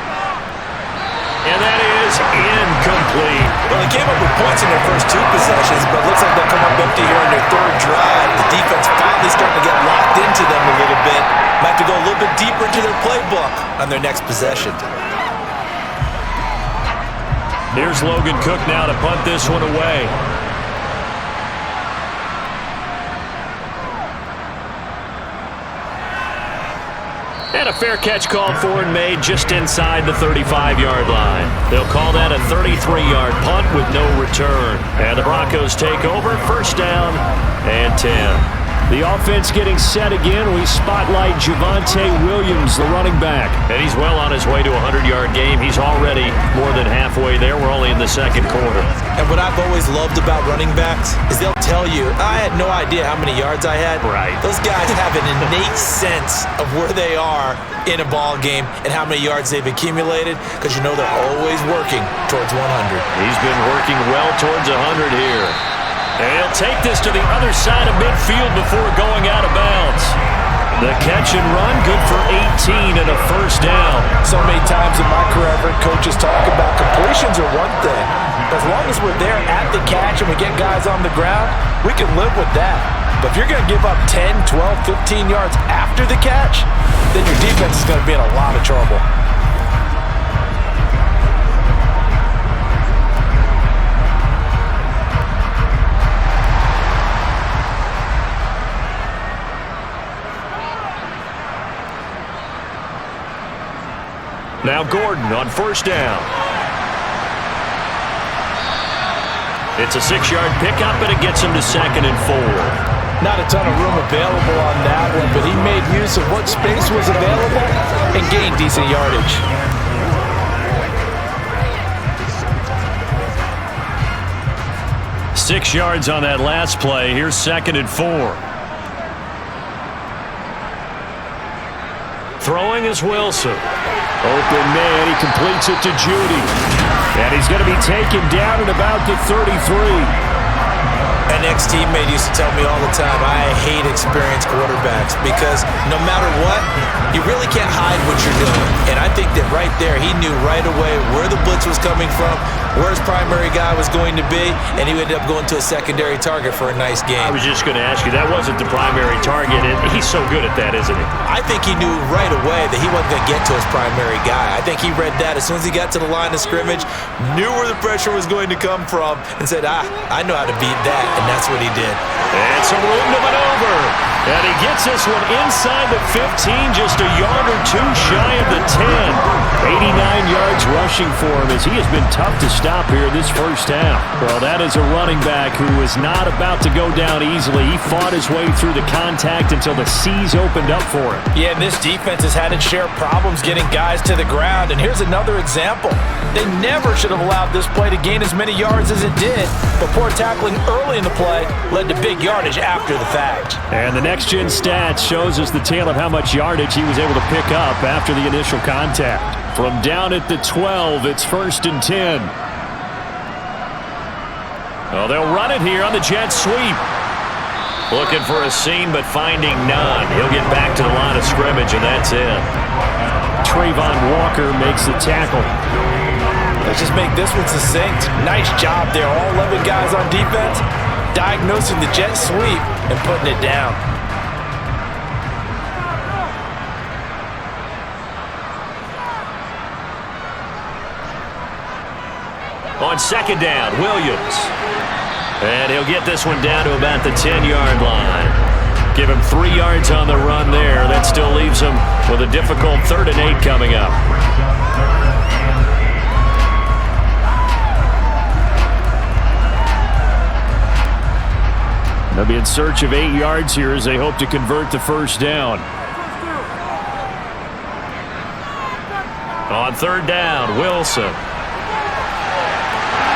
And that is incomplete. Well, they came up with points in their first 2 possessions, but it looks like they'll come up empty here in their 3rd drive. The defense finally starting to get locked into them a little bit. Might have to go a little bit deeper into their playbook on their next possession. Here's Logan Cook now to punt this one away. And a fair catch called for and made just inside the 35-yard line. They'll call that a 33-yard punt with no return. And the Broncos take over, 1st down and 10. The offense getting set again. We spotlight Javonte Williams, the running back. And he's well on his way to a 100-yard game. He's already more than halfway there. We're only in the 2nd quarter. And what I've always loved about running backs is they'll tell you, I had no idea how many yards I had. Right. Those guys have an innate sense of where they are in a ball game and how many yards they've accumulated because you know they're always working towards 100. He's been working well towards 100 here. And he'll take this to the other side of midfield before going out of bounds. The catch and run, good for 18 and a 1st down. So many times in my career, I've heard coaches talk about completions are one thing. As long as we're there at the catch and we get guys on the ground, we can live with that. But if you're going to give up 10, 12, 15 yards after the catch, then your defense is going to be in a lot of trouble. Now Gordon on 1st down. It's a 6-yard pickup, and it gets him to 2nd and 4. Not a ton of room available on that one, but he made use of what space was available and gained decent yardage. Six yards on that last play. Here's 2nd and 4. Throwing is Wilson. Open man, he completes it to Judy. And he's going to be taken down at about the 33. An ex-teammate used to tell me all the time, I hate experienced quarterbacks because no matter what, you really can't hide what you're doing. And I think that right there, he knew right away where the blitz was coming from, where his primary guy was going to be, and he ended up going to a secondary target for a nice game. I was just going to ask you, that wasn't the primary target, and he's so good at that, isn't he? I think he knew right away that he wasn't going to get to his primary guy. I think he read that as soon as he got to the line of scrimmage, knew where the pressure was going to come from, and said, I know how to beat that, and that's what he did. And some room to maneuver. And he gets this one inside the 15, just a yard or two shy of the 10. 89 yards rushing for him as he has been tough to stop here this first half. Well, that is a running back who is not about to go down easily. He fought his way through the contact until the seas opened up for him. Yeah, and this defense has had its share of problems getting guys to the ground. And here's another example. They never should have allowed this play to gain as many yards as it did. But poor tackling early in the play led to big yardage after the fact. And the next-gen stats shows us the tale of how much yardage he was able to pick up after the initial contact. From down at the 12, it's 1st and 10. Oh, they'll run it here on the jet sweep. Looking for a seam, but finding none. He'll get back to the line of scrimmage, and that's it. Trayvon Walker makes the tackle. Let's just make this one succinct. Nice job there. All 11 guys on defense diagnosing the jet sweep and putting it down. On 2nd down, Williams. And he'll get this one down to about the 10-yard line. Give him 3 yards on the run there. That still leaves him with a difficult 3rd and 8 coming up. They'll be in search of 8 yards here as they hope to convert the first down. On 3rd down, Wilson.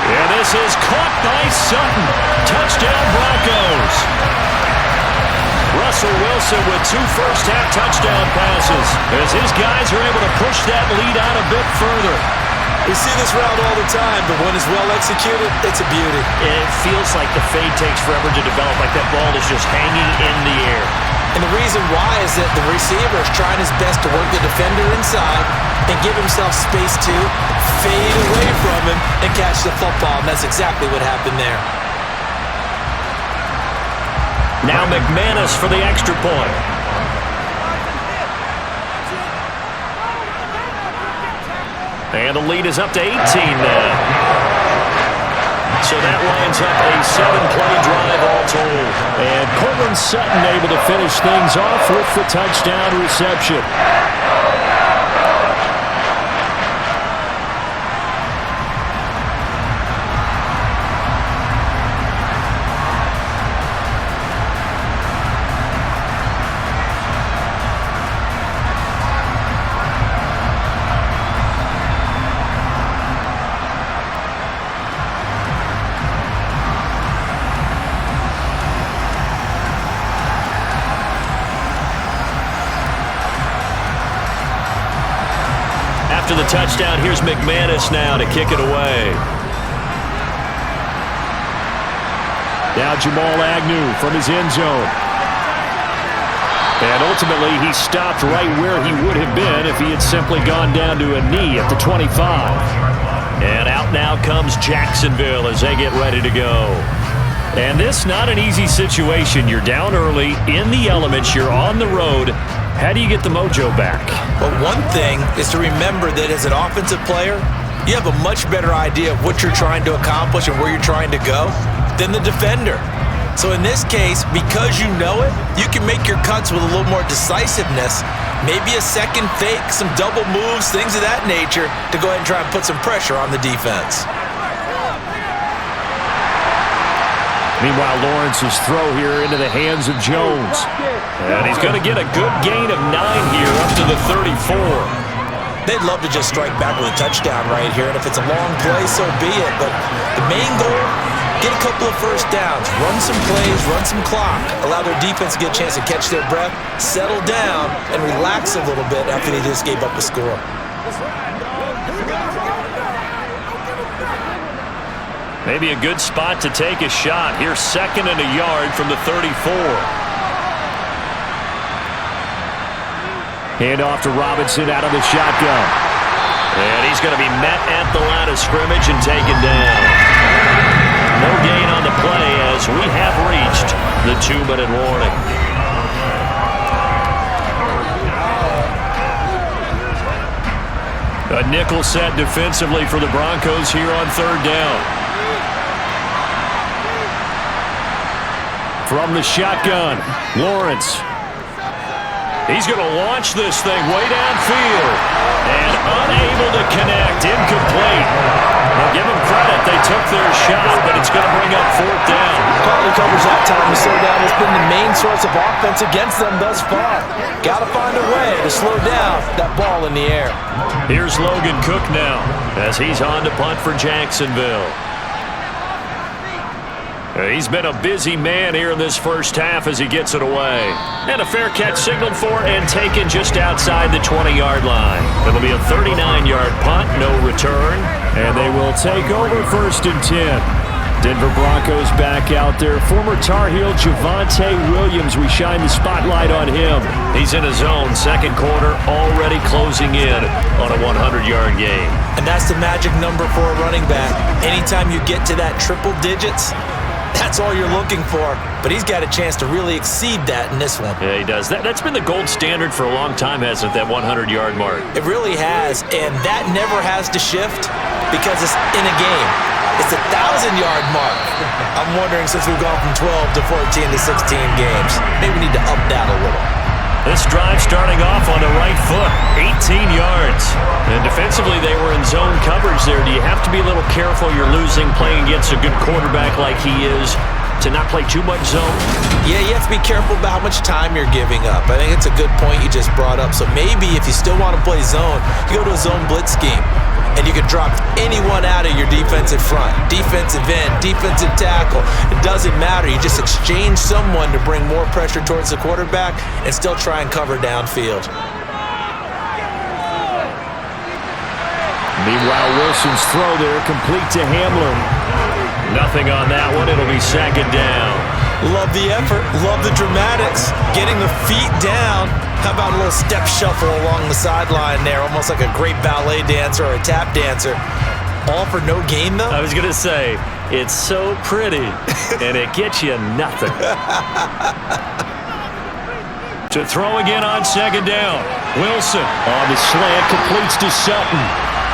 And this is caught by Sutton. Touchdown, Broncos. Russell Wilson with 2 first-half touchdown passes as his guys are able to push that lead out a bit further. We see this route all the time, but when it's well executed, it's a beauty. It feels like the fade takes forever to develop, like that ball is just hanging in the air. And the reason why is that the receiver is trying his best to work the defender inside and give himself space to fade away from him and catch the football, and that's exactly what happened there. Now McManus for the extra point. And the lead is up to 18 now. So that lines up a 7-play drive all told. And Cortland Sutton able to finish things off with the touchdown reception. After the touchdown, here's McManus now to kick it away. Now Jamal Agnew from his end zone. And ultimately, he stopped right where he would have been if he had simply gone down to a knee at the 25. And out now comes Jacksonville as they get ready to go. And this not an easy situation. You're down early, in the elements, you're on the road. How do you get the mojo back? But one thing is to remember that as an offensive player, you have a much better idea of what you're trying to accomplish and where you're trying to go than the defender. So in this case, because you know it, you can make your cuts with a little more decisiveness, maybe a second fake, some double moves, things of that nature, to go ahead and try and put some pressure on the defense. Meanwhile, Lawrence's throw here into the hands of Jones. And he's going to get a good gain of 9 here up to the 34. They'd love to just strike back with a touchdown right here, and if it's a long play, so be it. But the main goal, get a couple of first downs, run some plays, run some clock, allow their defense to get a chance to catch their breath, settle down, and relax a little bit after they just gave up a score. Maybe a good spot to take a shot. Here's 2nd and a yard from the 34. Hand off to Robinson out of the shotgun. And he's going to be met at the line of scrimmage and taken down. No gain on the play as we have reached the 2-minute warning. A nickel set defensively for the Broncos here on 3rd down. From the shotgun, Lawrence. He's going to launch this thing way downfield. And unable to connect, incomplete. Well, give them credit, they took their shot, but it's going to bring up 4th down. Partly covers that time to slow down. It's been the main source of offense against them thus far. Got to find a way to slow down that ball in the air. Here's Logan Cook now as he's on to punt for Jacksonville. He's been a busy man here in this first half as he gets it away. And a fair catch signaled for and taken just outside the 20-yard line. It'll be a 39-yard punt, no return. And they will take over 1st and 10. Denver Broncos back out there. Former Tar Heel Javonte Williams, we shine the spotlight on him. He's in his own 2nd quarter, already closing in on a 100-yard game. And that's the magic number for a running back. Anytime you get to that triple digits, that's all you're looking for, but he's got a chance to really exceed that in this one. Yeah, he does. That's been the gold standard for a long time, hasn't it, that 100-yard mark? It really has, and that never has to shift because it's in a game. It's a 1,000-yard mark. I'm wondering, since we've gone from 12 to 14 to 16 games, maybe we need to up that a little. This drive starting off on the right foot, 18 yards. And defensively, they were in zone coverage there. Do you have to be a little careful you're losing playing against a good quarterback like he is to not play too much zone? Yeah, you have to be careful about how much time you're giving up. I think it's a good point you just brought up. So maybe if you still want to play zone, you go to a zone blitz scheme. and you can drop anyone out of your defensive front. Defensive end, defensive tackle. It doesn't matter. You just exchange someone to bring more pressure towards the quarterback and still try and cover downfield. Meanwhile, Wilson's throw there complete to Hamlin. Nothing on that one. It'll be second down. Love the effort. Love the dramatics. Getting the feet down. How about a little step shuffle along the sideline there, almost like a great ballet dancer or a tap dancer. All for no gain, though? I was going to say, it's so pretty, and it gets you nothing. To throw again on second down. Wilson on the slant, completes to Sutton.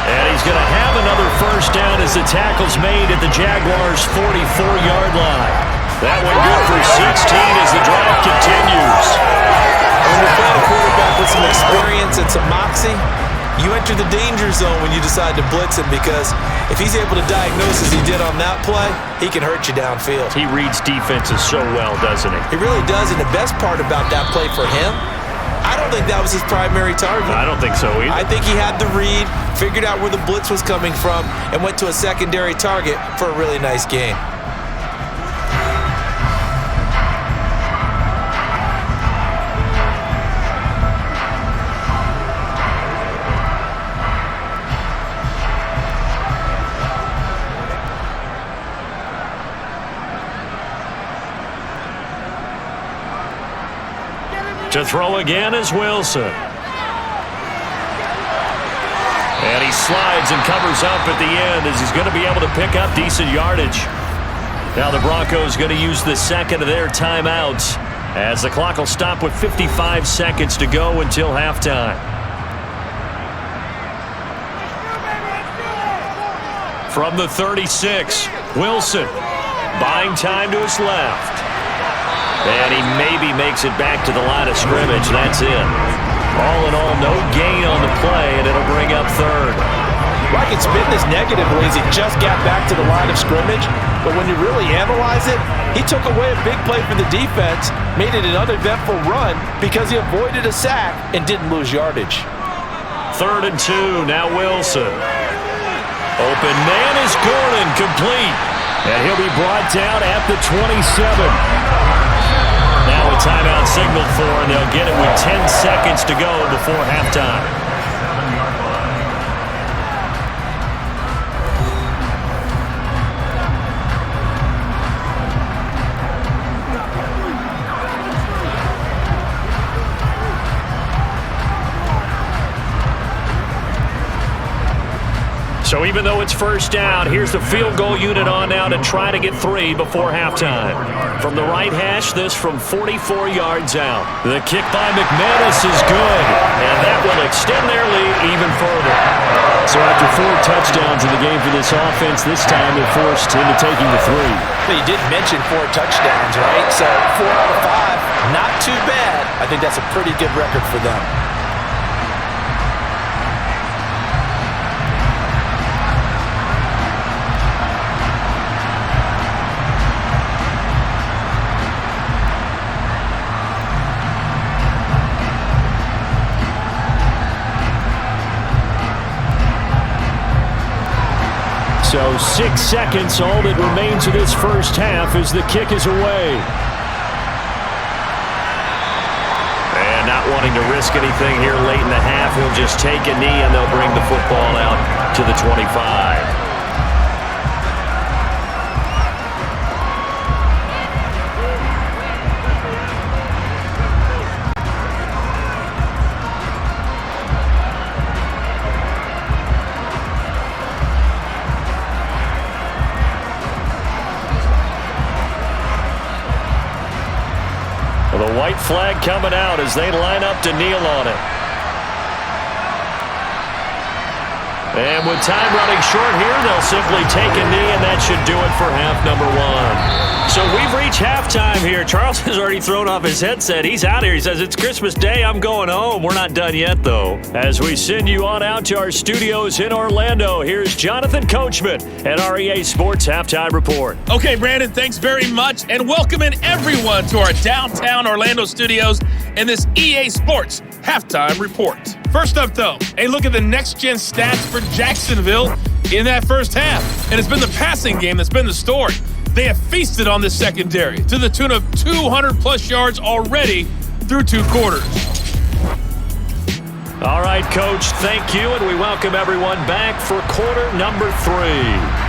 And he's going to have another first down as the tackle's made at the Jaguars' 44-yard line. That one good for 16 as the drive continues. When you're playing a quarterback with some experience and some moxie, you enter the danger zone when you decide to blitz him, because if he's able to diagnose as he did on that play, he can hurt you downfield. He reads defenses so well, doesn't he? He really does, and the best part about that play for him, I don't think that was his primary target. I don't think so either. I think he had the read, figured out where the blitz was coming from, and went to a secondary target for a really nice gain. To throw again is Wilson. And he slides and covers up at the end as he's going to be able to pick up decent yardage. Now the Broncos going to use the second of their timeouts as the clock will stop with 55 seconds to go until halftime. From the 36, Wilson buying time to his left. And he maybe makes it back to the line of scrimmage. That's it. All in all, no gain on the play, and it'll bring up third. Well, I can spin this negatively as he just got back to the line of scrimmage, but when you really analyze it, he took away a big play for the defense, made it an uneventful run because he avoided a sack and didn't lose yardage. 3rd and 2, now Wilson. Open man is Gordon, complete. And he'll be brought down at the 27. Now a timeout signaled for, and they'll get it with 10 seconds to go before halftime. So even though it's first down, here's the field goal unit on now to try to get 3 before halftime. From the right hash, this from 44 yards out. The kick by McManus is good, and that will extend their lead even further. So after 4 touchdowns in the game for this offense, this time they're forced into taking the 3. But you did mention 4 touchdowns, right? So 4 out of 5, not too bad. I think that's a pretty good record for them. So 6 seconds, all that remains of this first half as the kick is away. And not wanting to risk anything here late in the half, he'll just take a knee and they'll bring the football out to the 25. The white flag coming out as they line up to kneel on it. And with time running short here, they'll simply take a knee, and that should do it for half number 1. So we've reached halftime here. Charles has already thrown off his headset. He's out here. He says, it's Christmas Day. I'm going home. We're not done yet, though. As we send you on out to our studios in Orlando, here's Jonathan Coachman at our EA Sports Halftime Report. Okay, Brandon, thanks very much, and welcoming everyone to our downtown Orlando studios and this EA Sports halftime report. First up, though, a look at the next-gen stats for Jacksonville in that first half. And it's been the passing game that's been the story. They have feasted on this secondary to the tune of 200-plus yards already through 2 quarters. All right, Coach, thank you, and we welcome everyone back for quarter number 3.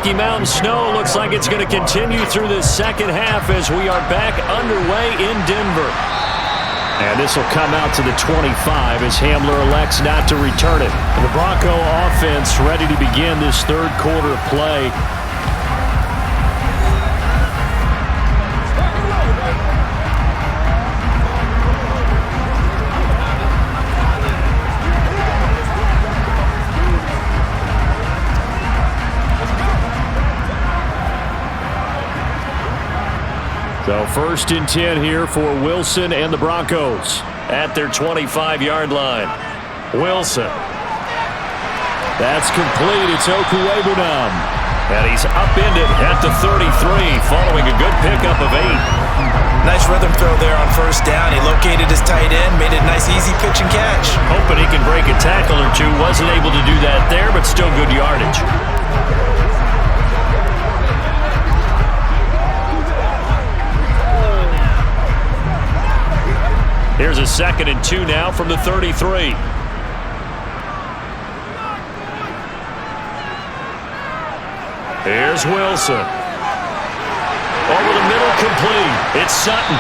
Rocky Mountain snow looks like it's going to continue through the second half as we are back underway in Denver. And this will come out to the 25 as Hamler elects not to return it. And the Bronco offense ready to begin this third quarter play. So first and 10 here for Wilson and the Broncos at their 25-yard line. Wilson. That's complete. It's Okuwebunam. And he's upended at the 33 following a good pickup of 8. Nice rhythm throw there on first down. He located his tight end, made it a nice easy pitch and catch. Hoping he can break a tackle or two. Wasn't able to do that there, but still good yardage. Here's a 2nd and 2 now from the 33. Here's Wilson. Over the middle, complete. It's Sutton.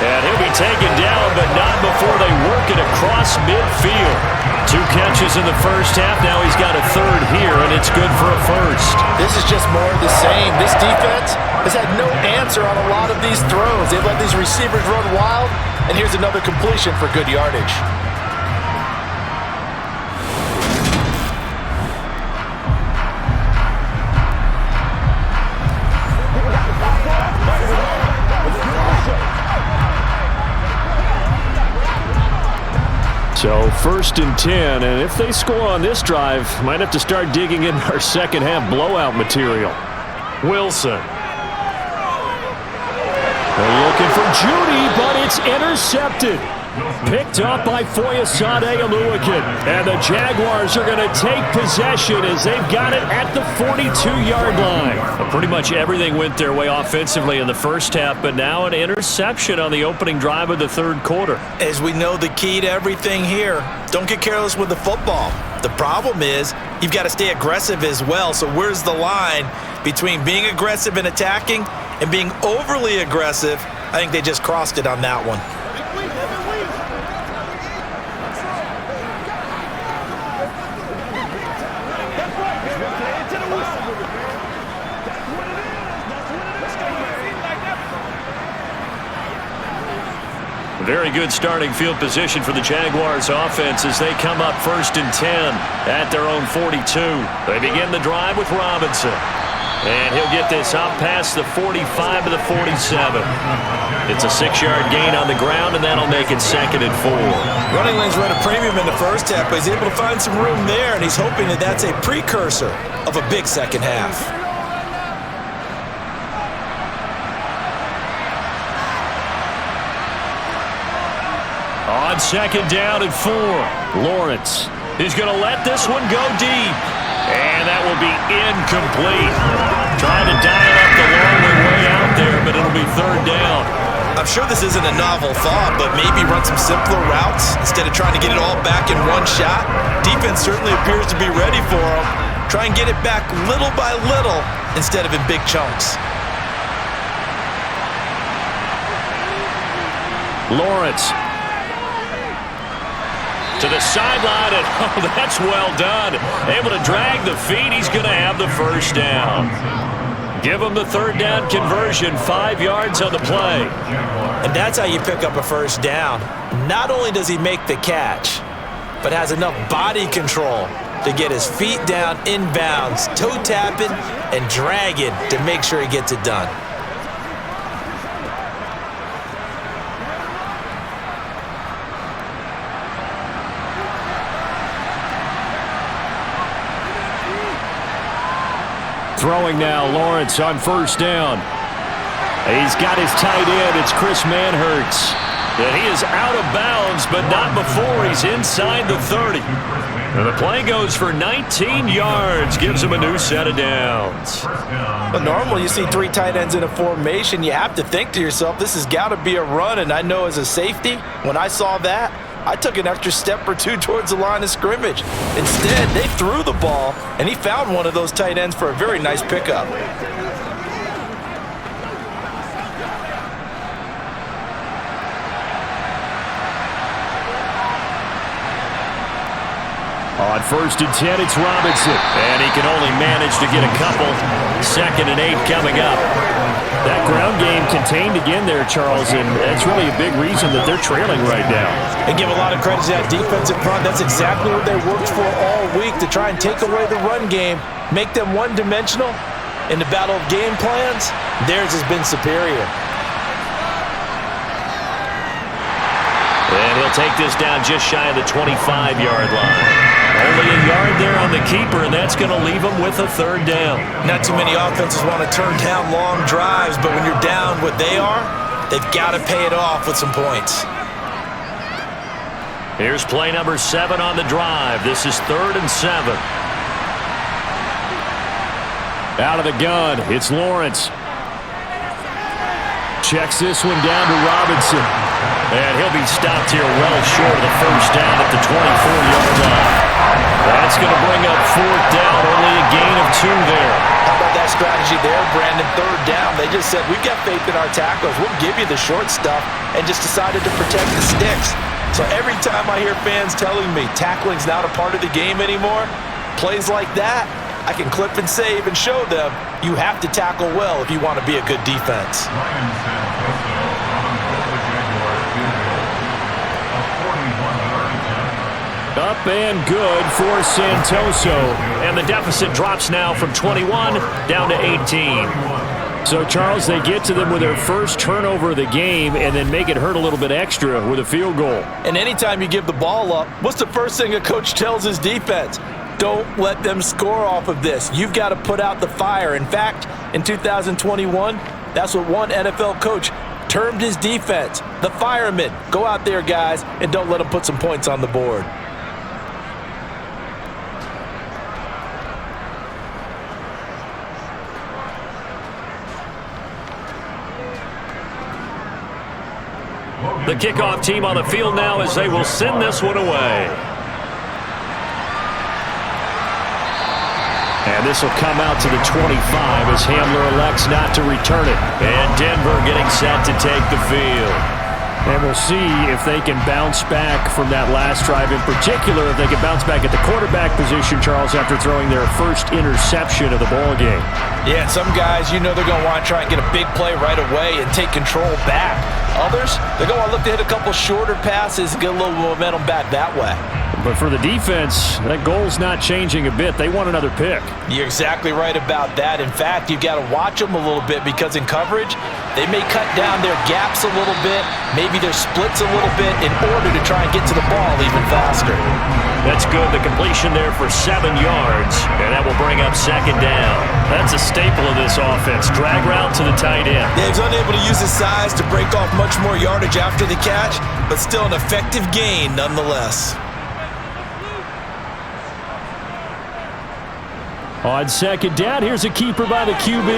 And he'll be taken down, but not before they work it across midfield. 2 catches in the first half. Now he's got a 3rd here, and it's good for a 1st. This is just more of the same. This defense has had no answer on a lot of these throws. They've let these receivers run wild, and here's another completion for good yardage. So first and 10, and if they score on this drive, might have to start digging in our second half blowout material. Wilson. They're looking for Judy, but it's intercepted. Picked up by Foyesade Oluwakin. And the Jaguars are going to take possession as they've got it at the 42-yard line. Well, pretty much everything went their way offensively in the first half, but now an interception on the opening drive of the third quarter. As we know, the key to everything here, don't get careless with the football. The problem is you've got to stay aggressive as well. So where's the line between being aggressive and attacking and being overly aggressive? I think they just crossed it on that one. Very good starting field position for the Jaguars offense as they come up first and 10 at their own 42. They begin the drive with Robinson. And he'll get this up past the 45 to the 47. It's a 6-yard gain on the ground, and that'll make it 2nd and 4. Running lanes run a premium in the first half, but he's able to find some room there, and he's hoping that that's a precursor of a big second half. On 2nd down and 4, Lawrence. He's going to let this one go deep. And that will be incomplete. Trying to dial up the long way out there, but it'll be 3rd down. I'm sure this isn't a novel thought, but maybe run some simpler routes instead of trying to get it all back in one shot. Defense certainly appears to be ready for him. Try and get it back little by little instead of in big chunks. Lawrence. To To the sideline, and oh, that's well done. Able to drag the feet. He's going to have the first down. Give him the third down conversion, 5 yards on the play. And that's how you pick up a first down. Not only does he make the catch, but has enough body control to get his feet down inbounds, toe tapping and dragging to make sure he gets it done. Throwing now, Lawrence on first down. He's got his tight end. It's Chris Manhertz. And he is out of bounds, but not before he's inside the 30. And the play goes for 19 yards, gives him a new set of downs. But normally you see 3 tight ends in a formation, you have to think to yourself, this has got to be a run. And I know as a safety, when I saw that, I took an extra step or 2 towards the line of scrimmage. Instead, they threw the ball, and he found one of those tight ends for a very nice pickup. On first and 10, it's Robinson. And he can only manage to get a couple. 2nd and 8 coming up. That ground game contained again there, Charles, and that's really a big reason that they're trailing right now. And give a lot of credit to that defensive front. That's exactly what they worked for all week, to try and take away the run game, make them one-dimensional. In the battle of game plans, theirs has been superior. And he'll take this down just shy of the 25-yard line. Only a yard there on the keeper, and that's going to leave him with a third down. Not too many offenses want to turn down long drives, but when you're down what they are, they've got to pay it off with some points. Here's play number 7 on the drive. This is 3rd and 7. Out of the gun, it's Lawrence. Checks this one down to Robinson. And he'll be stopped here well short of the first down at the 24-yard line. That's going to bring up 4th down, only a gain of 2 there. How about that strategy there, Brandon? 3rd down, they just said, we've got faith in our tacklers. We'll give you the short stuff, and just decided to protect the sticks. So every time I hear fans telling me tackling's not a part of the game anymore, plays like that, I can clip and save and show them you have to tackle well if you want to be a good defense. Up and good for Santoso. And the deficit drops now from 21 down to 18. So, Charles, they get to them with their first turnover of the game and then make it hurt a little bit extra with a field goal. And anytime you give the ball up, what's the first thing a coach tells his defense? Don't let them score off of this. You've got to put out the fire. In fact, in 2021, that's what one NFL coach termed his defense, the firemen. Go out there, guys, and don't let them put some points on the board. The kickoff team on the field now as they will send this one away. And this will come out to the 25 as Hamler elects not to return it. And Denver getting set to take the field. And we'll see if they can bounce back from that last drive. In particular, if they can bounce back at the quarterback position, Charles, after throwing their first interception of the ball game. Yeah, some guys, you know they're going to want to try and get a big play right away and take control back. Others, they're going to look to hit a couple shorter passes and get a little momentum back that way. But for the defense, that goal's not changing a bit. They want another pick. You're exactly right about that. In fact, you've got to watch them a little bit because in coverage, they may cut down their gaps a little bit, maybe their splits a little bit in order to try and get to the ball even faster. That's good. The completion there for 7 yards, and that will bring up 2nd down. That's a staple of this offense. Drag route to the tight end. Yeah, he's unable to use his size to break off much more yardage after the catch, but still an effective gain nonetheless. On 2nd down, here's a keeper by the QB.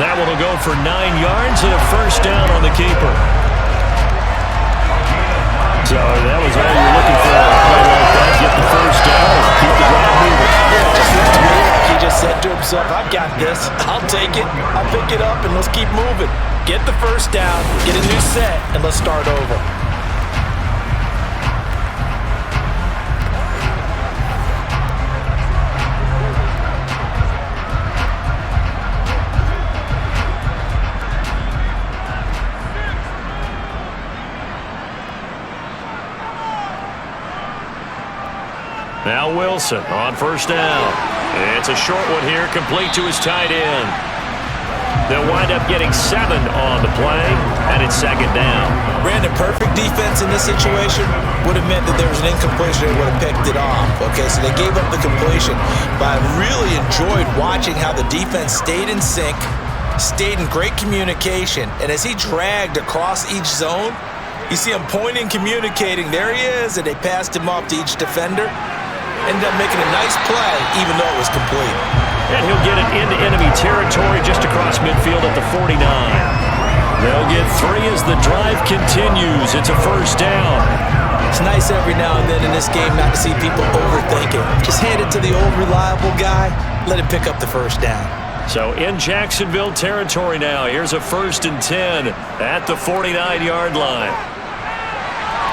That one will go for 9 yards and a first down on the keeper. So that was all you're looking for on a play like that. Get the first down, keep the drive moving. Just looked to me like he just said to himself, I've got this. I'll take it. I'll pick it up, and let's keep moving. Get the first down, get a new set, and let's start over. Now Wilson on first down. It's a short one here, complete to his tight end. They'll wind up getting 7 on the play, and it's second down. Brandon, perfect defense in this situation would have meant that there was an incompletion. They would have picked it off. Okay, so they gave up the completion. But I really enjoyed watching how the defense stayed in sync, stayed in great communication, and as he dragged across each zone, you see him pointing, communicating. There he is, and they passed him off to each defender. Ended up making a nice play, even though it was complete. And he'll get it into enemy territory just across midfield at the 49. They'll get 3 as the drive continues. It's a first down. It's nice every now and then in this game not to see people overthink it. Just hand it to the old reliable guy. Let him pick up the first down. So in Jacksonville territory now. Here's a 1st and 10 at the 49-yard line.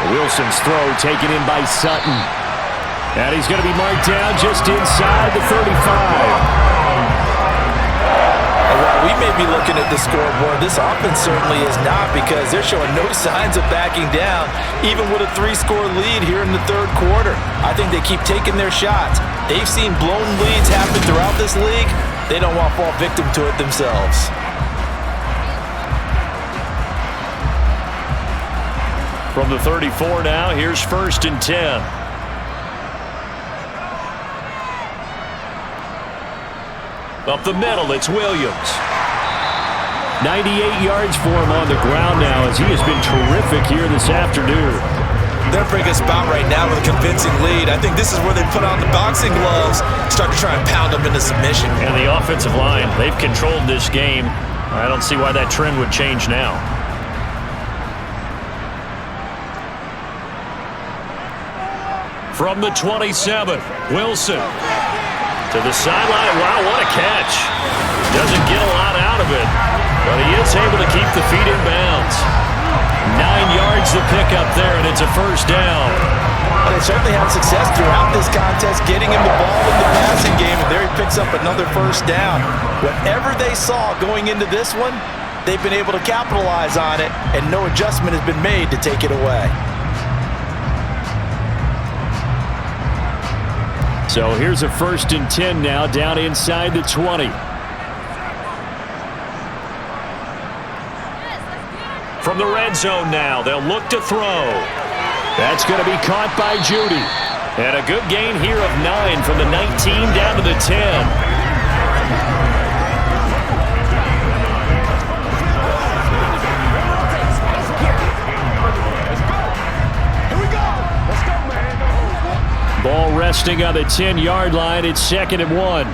Wilson's throw taken in by Sutton. And he's going to be marked down just inside the 35. While we may be looking at the scoreboard, this offense certainly is not, because they're showing no signs of backing down, even with a 3-score lead here in the third quarter. I think they keep taking their shots. They've seen blown leads happen throughout this league. They don't want to fall victim to it themselves. From the 34 now, here's 1st and 10. Up the middle, it's Williams. 98 yards for him on the ground now, as he has been terrific here this afternoon. They're breaking a spot right now with a convincing lead. I think this is where they put on the boxing gloves, start to try and pound them into submission. And the offensive line, they've controlled this game. I don't see why that trend would change now. From the 27, Wilson. To the sideline. Wow, what a catch. Doesn't get a lot out of it, but he is able to keep the feet in bounds. 9 yards to pick up there, and it's a first down. Well, they certainly had success throughout this contest, getting him the ball in the passing game, and there he picks up another first down. Whatever they saw going into this one, they've been able to capitalize on it, and no adjustment has been made to take it away. So here's a 1st and 10 now, down inside the 20. From the red zone now, they'll look to throw. That's going to be caught by Judy. And a good gain here of 9 from the 19 down to the 10. Ball resting on the 10-yard line. It's 2nd and 1.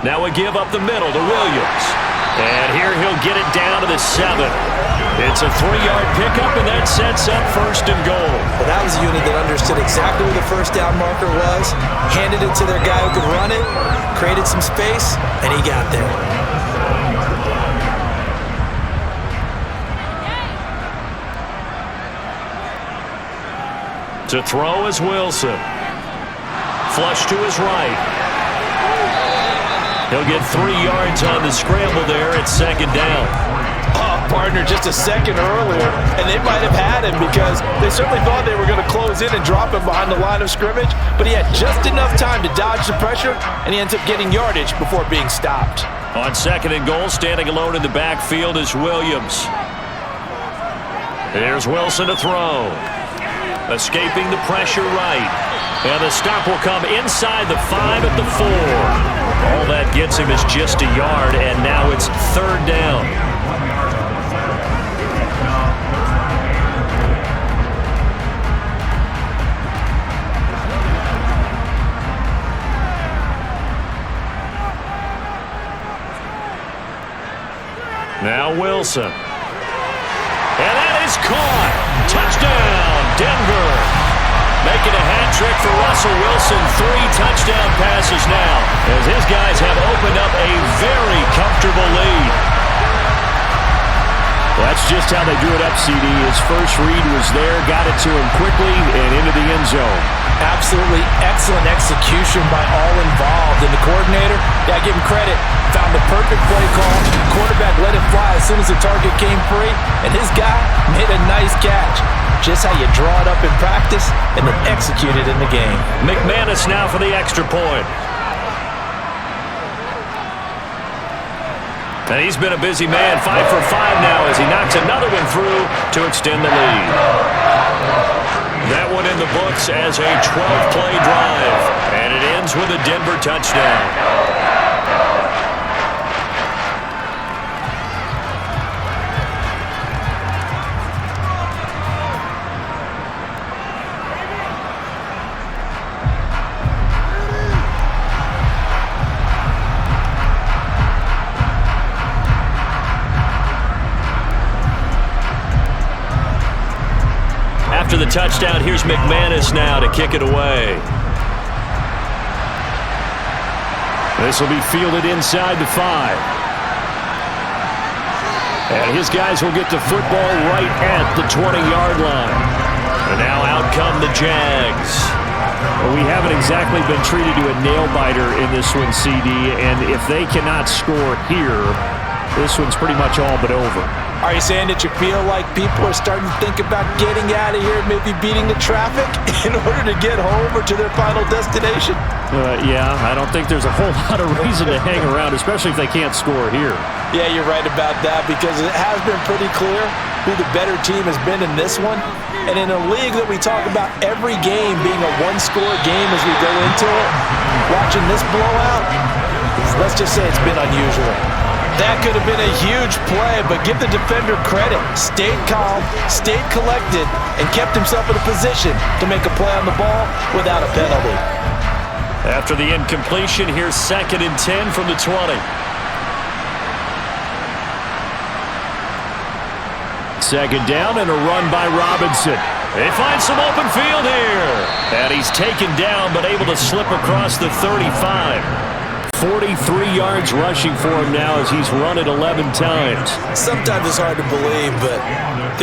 Now a give up the middle to Williams. And here he'll get it down to the 7. It's a 3-yard pickup, and that sets up 1st and goal. Well, that was a unit that understood exactly where the first down marker was, handed it to their guy who could run it, created some space, and he got there. To throw is Wilson. Flush to his right. He'll get 3 yards on the scramble there at 2nd down. Oh, partner, just a second earlier, and they might have had him, because they certainly thought they were going to close in and drop him behind the line of scrimmage, but he had just enough time to dodge the pressure, and he ends up getting yardage before being stopped. On 2nd and goal, standing alone in the backfield is Williams. Here's Wilson to throw. Escaping the pressure right. And the stop will come inside the 5 at the 4. All that gets him is just a yard, and now it's 3rd down. Now Wilson. And that is caught. Touchdown, Denver. Making a hat trick for Russell Wilson. 3 touchdown passes now, as his guys have opened up a very comfortable lead. That's just how they drew it up, CD. His first read was there, got it to him quickly, and into the end zone. Absolutely excellent execution by all involved. And the coordinator, yeah, give him credit, found the perfect play call. Quarterback let it fly as soon as the target came free, and his guy made a nice catch. Just how you draw it up in practice and then execute it in the game. McManus now for the extra point. And he's been a busy man, 5 for 5 now as he knocks another one through to extend the lead. That one in the books as a 12-play drive. And it ends with a Denver touchdown. After the touchdown, here's McManus now to kick it away. This will be fielded inside the 5. And his guys will get the football right at the 20-yard line. And now out come the Jags. Well, we haven't exactly been treated to a nail-biter in this one, CD. And if they cannot score here, this one's pretty much all but over. Are you saying that you feel like people are starting to think about getting out of here, maybe beating the traffic in order to get home or to their final destination? Yeah, I don't think there's a whole lot of reason to hang around, especially if they can't score here. Yeah, you're right about that because it has been pretty clear who the better team has been in this one. And in a league that we talk about every game being a one-score game as we go into it, watching this blowout, let's just say it's been unusual. That could have been a huge play, but give the defender credit. Stayed calm, stayed collected, and kept himself in a position to make a play on the ball without a penalty. After the incompletion, here's 2nd and 10 from the 20. Second down and a run by Robinson. They find some open field here. And he's taken down, but able to slip across the 35. 43 yards rushing for him now as he's run it 11 times. Sometimes it's hard to believe, but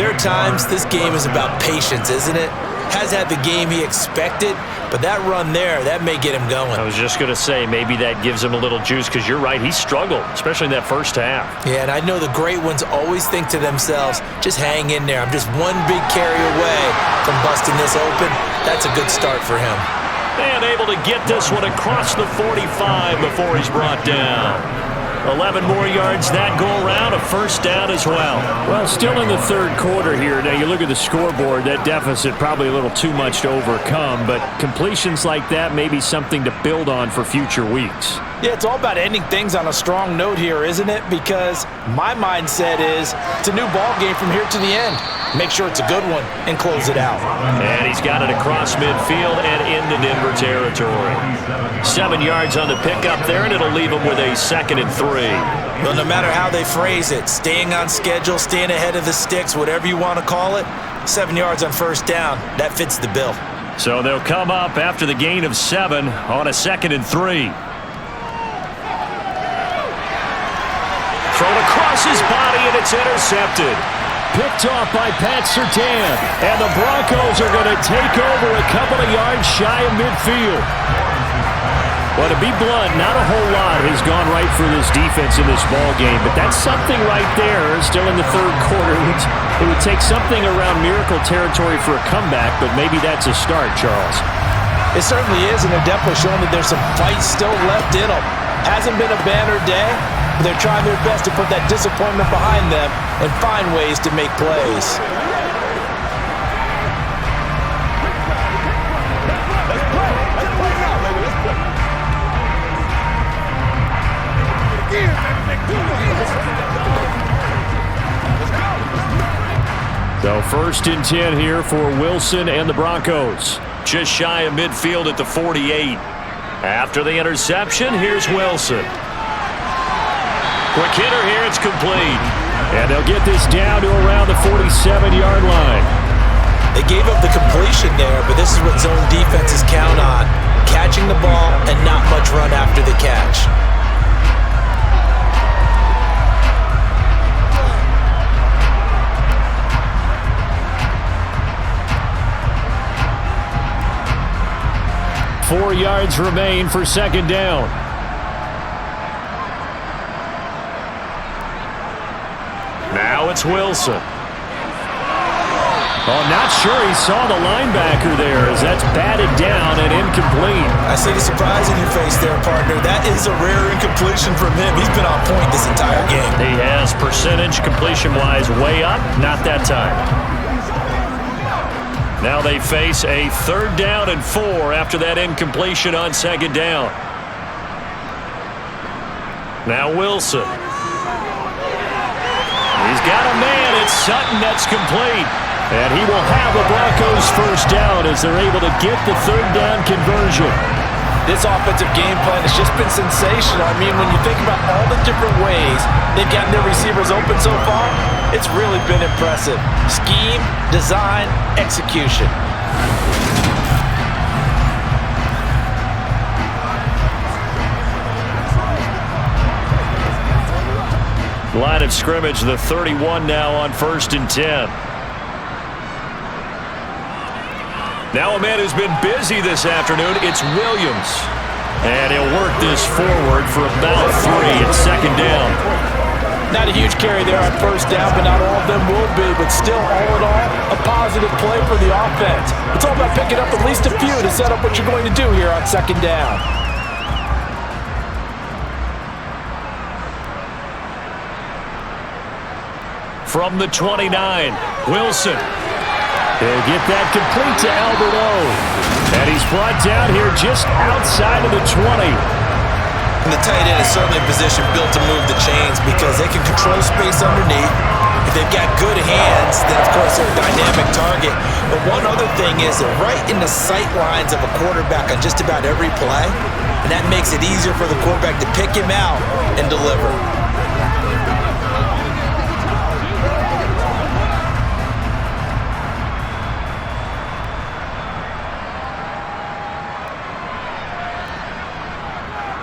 there are times this game is about patience, isn't it? Has had the game he expected, but that run there, that may get him going. I was just going to say, maybe that gives him a little juice because you're right, he struggled, especially in that first half. Yeah, and I know the great ones always think to themselves, just hang in there. I'm just one big carry away from busting this open. That's a good start for him. And able to get this one across the 45 before he's brought down. 11 more yards that go around, a first down as well. Well, still in the third quarter here. Now, you look at the scoreboard, that deficit probably a little too much to overcome, but completions like that may be something to build on for future weeks. Yeah, it's all about ending things on a strong note here, isn't it? Because my mindset is it's a new ball game from here to the end. Make sure it's a good one and close it out. And he's got it across midfield and into Denver territory. 7 yards on the pickup there, and it'll leave him with a 2nd and 3. Well, no matter how they phrase it, staying on schedule, staying ahead of the sticks, whatever you want to call it, 7 yards on first down, that fits the bill. So they'll come up after the gain of 7 on a 2nd and 3. Thrown across his body, and it's intercepted. Picked off by Pat Surtain. And the Broncos are going to take over a couple of yards shy of midfield. Well, to be blunt, not a whole lot has gone right for this defense in this ball game, but that's something right there. Still in the third quarter. It would take something around miracle territory for a comeback, but maybe that's a start, Charles. It certainly is, and they're definitely showing that there's some fight still left in them. Hasn't been a banner day, but they're trying their best to put that disappointment behind them and find ways to make plays. So 1st and 10 here for Wilson and the Broncos. Just shy of midfield at the 48. After the interception, here's Wilson. Quick hitter here, it's complete. And they'll get this down to around the 47-yard line. They gave up the completion there, but this is what zone defenses count on. Catching the ball and not much run after the catch. yards remain for second down. Now it's Wilson. Oh, not sure he saw the linebacker there as that's batted down and incomplete. I see the surprise in your face there, partner. That is a rare incompletion from him. He's been on point this entire game. He has percentage completion-wise way up, not that time. Now they face a 3rd down and 4 after that incompletion on second down. Now Wilson. He's got a man. It's Sutton that's complete. And he will have the Broncos first down as they're able to get the 3rd down conversion. This offensive game plan has just been sensational. I mean, when you think about all the different ways they've gotten their receivers open so far, it's really been impressive. Scheme, design, execution. Line of scrimmage, the 31 now on 1st and 10. Now a man who's been busy this afternoon, it's Williams. And he'll work this forward for about 3 at second down. Not a huge carry there on first down, but not all of them will be. But still, all in all, a positive play for the offense. It's all about picking up at least a few to set up what you're going to do here on second down. From the 29, Wilson. He'll get that complete to Albert O. And he's brought down here just outside of the 20. And the tight end is certainly a position built to move the chains because they can control space underneath. If they've got good hands, then of course they're a dynamic target. But one other thing is they're right in the sight lines of a quarterback on just about every play. And that makes it easier for the quarterback to pick him out and deliver.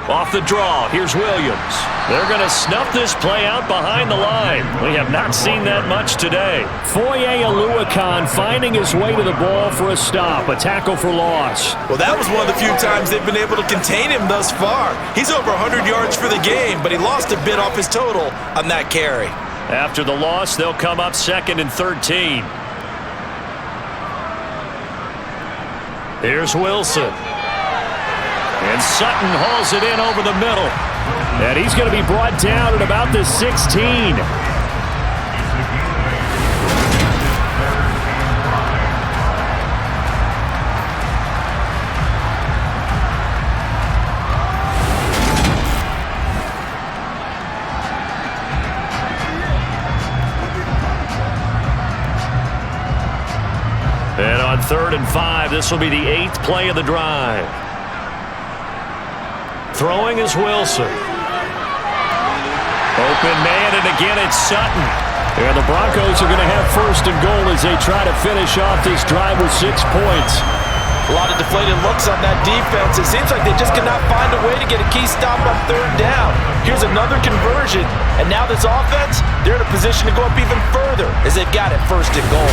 Off the draw, here's Williams. They're going to snuff this play out behind the line. We have not seen that much today. Foye Oluokun finding his way to the ball for a stop, a tackle for loss. Well, that was one of the few times they've been able to contain him thus far. He's over 100 yards for the game, but he lost a bit off his total on that carry. After the loss, they'll come up 2nd and 13. Here's Wilson. And Sutton hauls it in over the middle. And he's going to be brought down at about the 16. And on 3rd and 5, this will be the 8th play of the drive. Throwing is Wilson. Open man, and again it's Sutton. And the Broncos are going to have 1st and goal as they try to finish off this drive with 6 points. A lot of deflated looks on that defense. It seems like they just cannot find a way to get a key stop on 3rd down. Here's another conversion, and now this offense, they're in a position to go up even further as they've got it 1st and goal.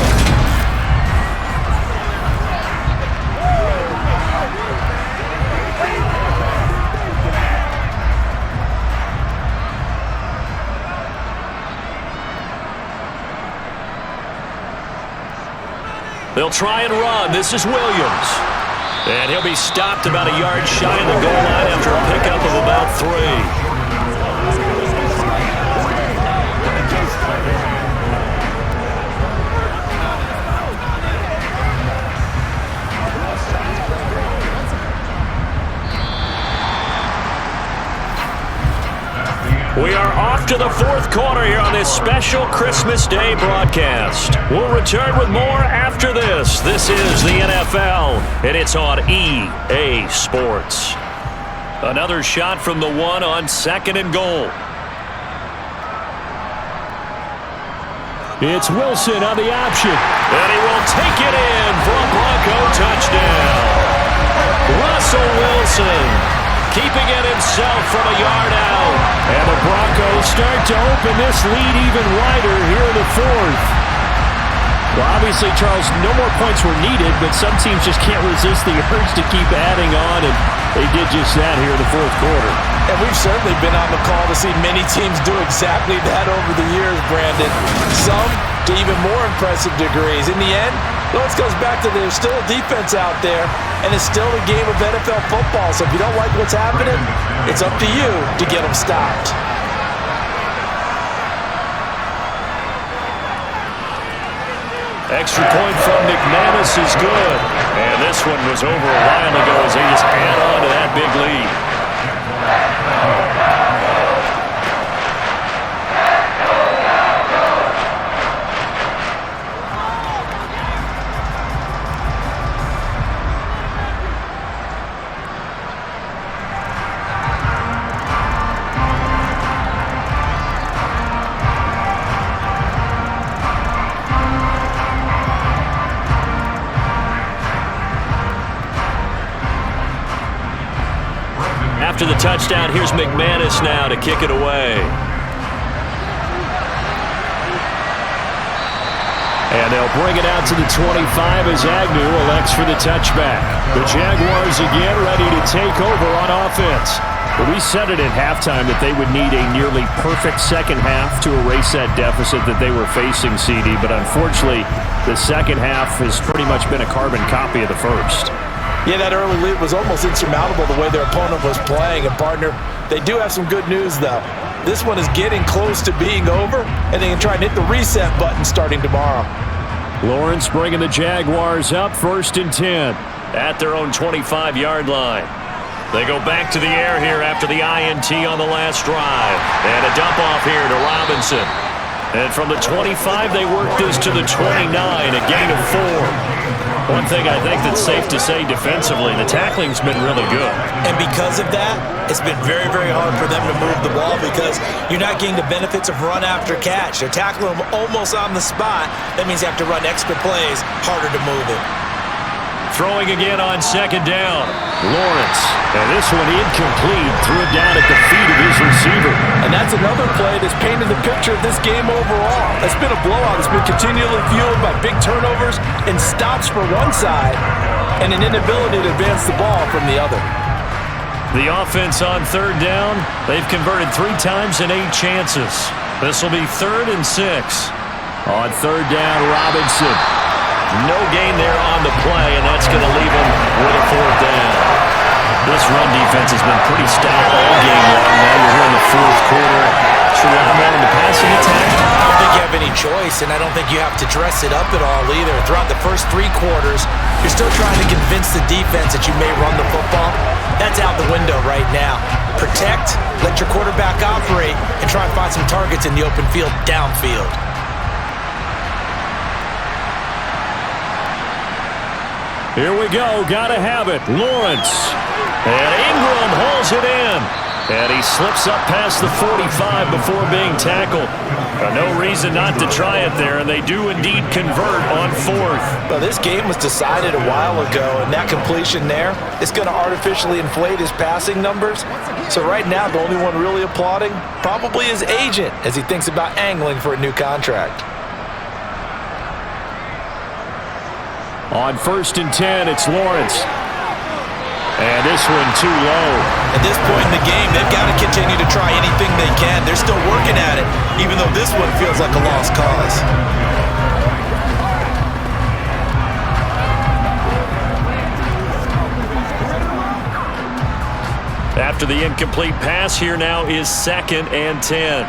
They'll try and run. This is Williams. And he'll be stopped about a yard shy of the goal line after a pickup of about 3. We are off to the 4th quarter here on this special Christmas Day broadcast. We'll return with more after this. This is the NFL, and it's on EA Sports. Another shot from the 1 on 2nd and goal. It's Wilson on the option. And he will take it in for a Bronco touchdown. Russell Wilson keeping it himself from a yard out. And the Broncos start to open this lead even wider here in the 4th. Well, obviously, Charles, no more points were needed, but some teams just can't resist the urge to keep adding on, and they did just that here in the fourth quarter. And we've certainly been on the call to see many teams do exactly that over the years, Brandon. Some to even more impressive degrees. In the end, it always goes back to there's still a defense out there, and it's still a game of NFL football. So if you don't like what's happening, it's up to you to get them stopped. Extra point from McManus is good. And this one was over a while ago as they just add on to that big lead. After the touchdown, here's McManus now to kick it away. And they'll bring it out to the 25 as Agnew elects for the touchback. The Jaguars again ready to take over on offense. But we said it at halftime that they would need a nearly perfect second half to erase that deficit that they were facing, CD. But unfortunately, the second half has pretty much been a carbon copy of the first. Yeah, that early lead was almost insurmountable the way their opponent was playing. And, partner, they do have some good news, though. This one is getting close to being over, and they can try and hit the reset button starting tomorrow. Lawrence bringing the Jaguars up 1st and 10. At their own 25-yard line. They go back to the air here after the INT on the last drive. And a dump off here to Robinson. And from the 25, they work this to the 29, a gain of 4. One thing I think that's safe to say defensively, the tackling's been really good. And because of that, it's been very, very hard for them to move the ball because you're not getting the benefits of run after catch. They're tackling them almost on the spot. That means you have to run extra plays, harder to move it. Throwing again on 2nd down. Lawrence. And this one incomplete. Threw it down at the feet of his receiver. And that's another play that's painted the picture of this game overall. It's been a blowout. It's been continually fueled by big turnovers and stops for one side and an inability to advance the ball from the other. The offense on 3rd down, they've converted 3 times in 8 chances. This will be 3rd and 6. On 3rd down, Robinson. No gain there on the play, and that's going to leave him with a 4th down. This run defense has been pretty stout all game long. Now you're here in the 4th quarter. Should we have more in the passing attack? I don't think you have any choice, and I don't think you have to dress it up at all either. Throughout the first 3 quarters, you're still trying to convince the defense that you may run the football. That's out the window right now. Protect, let your quarterback operate, and try and find some targets in the open field downfield. Here we go. Gotta have it. Lawrence. And Ingram hauls it in. And he slips up past the 45 before being tackled. No reason not to try it there, and they do indeed convert on 4th. Well, this game was decided a while ago, and that completion there is going to artificially inflate his passing numbers. So right now, the only one really applauding probably his agent as he thinks about angling for a new contract. On 1st and 10, it's Lawrence. And this one too low. At this point in the game, they've got to continue to try anything they can. They're still working at it, even though this one feels like a lost cause. After the incomplete pass, here now is 2nd and 10.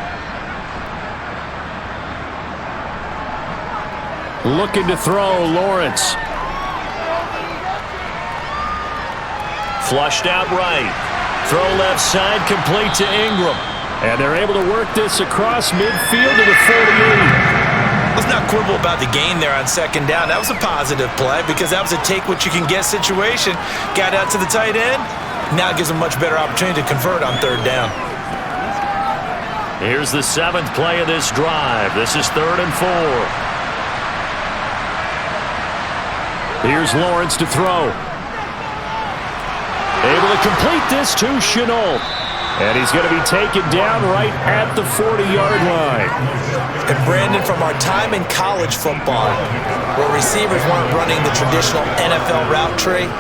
Looking to throw, Lawrence. Flushed out right. Throw left side, complete to Ingram. And they're able to work this across midfield to the 48. Let's not quibble about the gain there on 2nd down. That was a positive play because that was a take-what-you-can-get situation. Got out to the tight end. Now it gives them a much better opportunity to convert on 3rd down. Here's the 7th play of this drive. This is 3rd and 4. Here's Lawrence to throw. Able to complete this to Chenault. And he's going to be taken down right at the 40-yard line. And Brandon, from our time in college football, where receivers weren't running the traditional NFL route tree,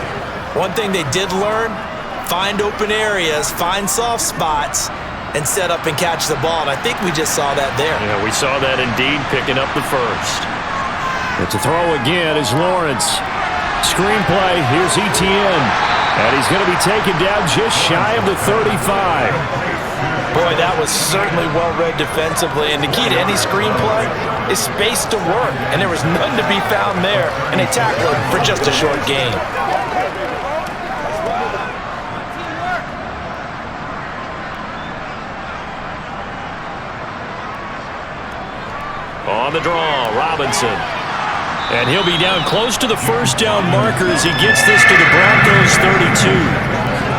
one thing they did learn, find open areas, find soft spots, and set up and catch the ball. And I think we just saw that there. Yeah, we saw that indeed, picking up the first. It's a throw again is Lawrence. Screenplay, here's Etienne. And he's going to be taken down just shy of the 35. Boy, that was certainly well-read defensively. And the key to any screenplay is space to work. And there was none to be found there. And they tackled him for just a short gain. On the draw, Robinson. And he'll be down close to the first down marker as he gets this to the Broncos 32.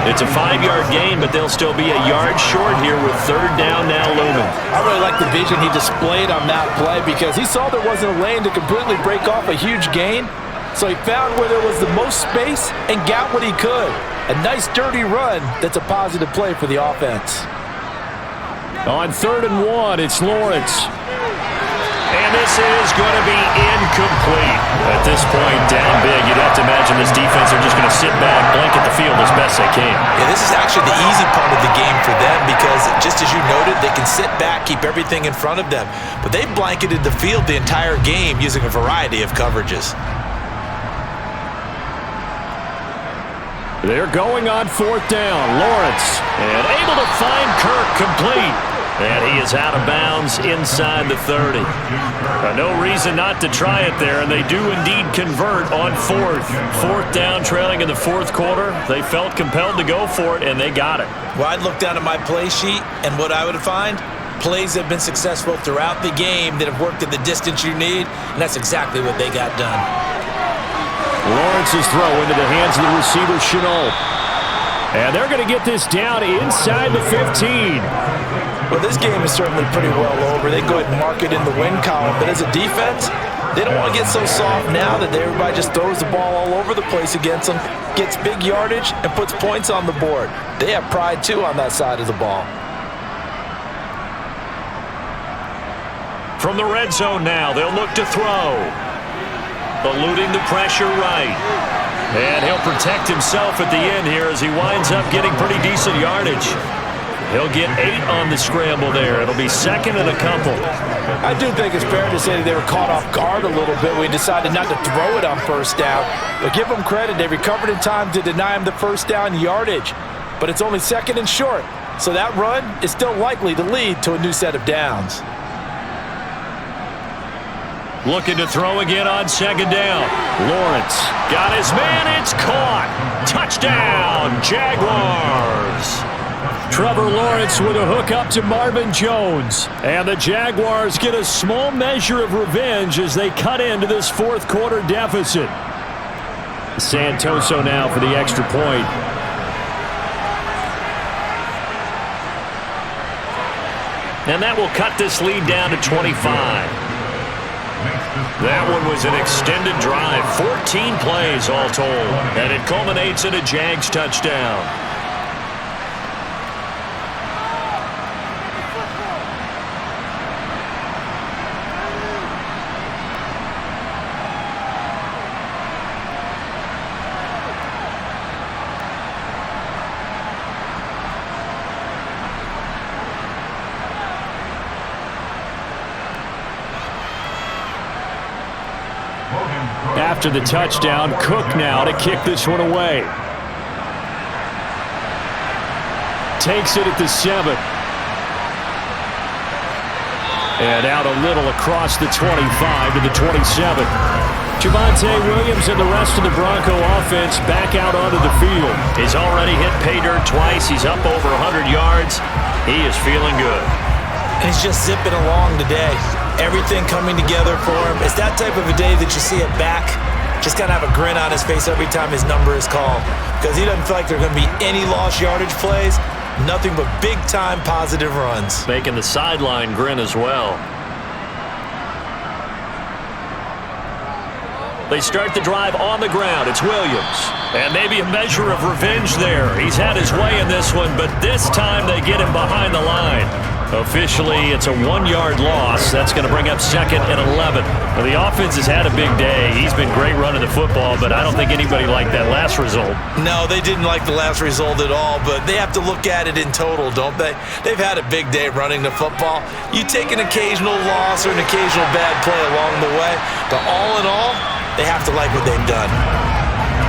It's a 5-yard gain, but they'll still be a yard short here with third down now looming. I really like the vision he displayed on that play because he saw there wasn't a lane to completely break off a huge gain. So he found where there was the most space and got what he could. A nice dirty run that's a positive play for the offense. On 3rd and 1, it's Lawrence. And this is going to be incomplete. At this point, down big, you'd have to imagine this defense are just going to sit back, blanket the field as best they can. Yeah, this is actually the easy part of the game for them because, just as you noted, they can sit back, keep everything in front of them. But they've blanketed the field the entire game using a variety of coverages. They're going on 4th down. Lawrence, and able to find Kirk complete. And he is out of bounds inside the 30. No reason not to try it there, and they do indeed convert on 4th. 4th down, trailing in the 4th quarter. They felt compelled to go for it, and they got it. Well, I'd look down at my play sheet, and what I would find, plays have been successful throughout the game that have worked at the distance you need, and that's exactly what they got done. Lawrence's throw into the hands of the receiver, Chenault. And they're going to get this down inside the 15. Well, this game is certainly pretty well over. They go ahead and mark it in the win column. But as a defense, they don't want to get so soft now that everybody just throws the ball all over the place against them, gets big yardage, and puts points on the board. They have pride, too, on that side of the ball. From the red zone now, they'll look to throw. Eluding the pressure right. And he'll protect himself at the end here as he winds up getting pretty decent yardage. He'll get 8 on the scramble there. It'll be 2nd and a couple. I do think it's fair to say that they were caught off guard a little bit when he decided not to throw it on 1st down. But give them credit. They recovered in time to deny him the 1st down yardage. But it's only 2nd and short. So that run is still likely to lead to a new set of downs. Looking to throw again on 2nd down. Lawrence got his man. It's caught. Touchdown, Jaguars. Trevor Lawrence with a hook up to Marvin Jones. And the Jaguars get a small measure of revenge as they cut into this 4th quarter deficit. Santoso now for the extra point. And that will cut this lead down to 25. That one was an extended drive, 14 plays all told, and it culminates in a Jags touchdown. After the touchdown, Cook now to kick this one away. Takes it at the 7. And out a little across the 25 to the 27. Javonte Williams and the rest of the Bronco offense back out onto the field. He's already hit pay dirt twice. He's up over 100 yards. He is feeling good. And he's just zipping along today. Everything coming together for him. It's that type of a day that you see it back. Just kind of have a grin on his face every time his number is called. Because he doesn't feel like there are going to be any lost yardage plays. Nothing but big-time positive runs. Making the sideline grin as well. They start the drive on the ground. It's Williams. And maybe a measure of revenge there. He's had his way in this one, but this time they get him behind the line. Officially, it's a 1-yard loss. That's going to bring up 2nd and 11. Well, the offense has had a big day. He's been great running the football, but I don't think anybody liked that last result. No, they didn't like the last result at all, but they have to look at it in total, don't they? They've had a big day running the football. You take an occasional loss or an occasional bad play along the way, but all in all, they have to like what they've done.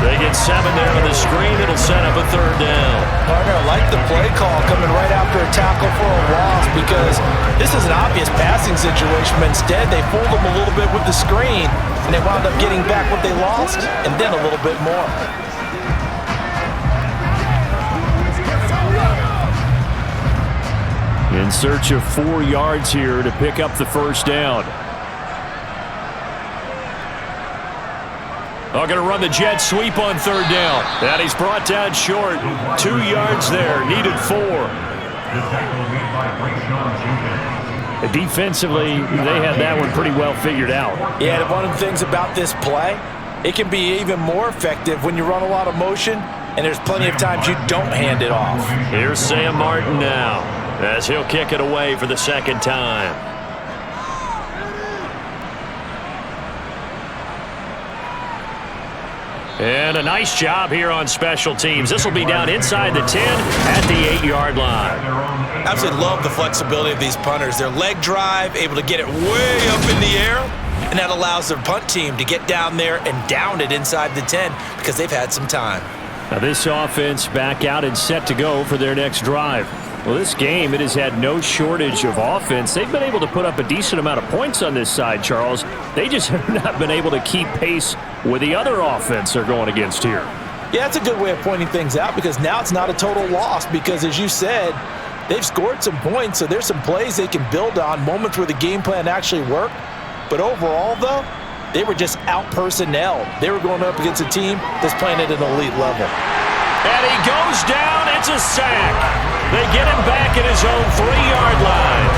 They get 7 there on the screen. It'll set up a 3rd down. Partner, I like the play call coming right after a tackle for a loss because this is an obvious passing situation, but instead they fooled them a little bit with the screen, and they wound up getting back what they lost and then a little bit more. In search of 4 yards here to pick up the 1st down. Going to run the jet sweep on 3rd down. And he's brought down short. 2 yards there. Needed 4. Defensively, they had that one pretty well figured out. Yeah, one of the things about this play, it can be even more effective when you run a lot of motion, and there's plenty of times you don't hand it off. Here's Sam Martin now, as he'll kick it away for the 2nd time. And a nice job here on special teams. This will be down inside the 10 at the 8-yard line. Absolutely love the flexibility of these punters. Their leg drive, able to get it way up in the air, and that allows their punt team to get down there and down it inside the 10 because they've had some time. Now this offense back out and set to go for their next drive. Well, this game, it has had no shortage of offense. They've been able to put up a decent amount of points on this side, Charles. They just have not been able to keep pace with the other offense they're going against here. Yeah, that's a good way of pointing things out because now it's not a total loss because, as you said, they've scored some points, so there's some plays they can build on, moments where the game plan actually worked. But overall, though, they were just out-personnel. They were going up against a team that's playing at an elite level. And he goes down. It's a sack. They get him back at his own 3-yard line.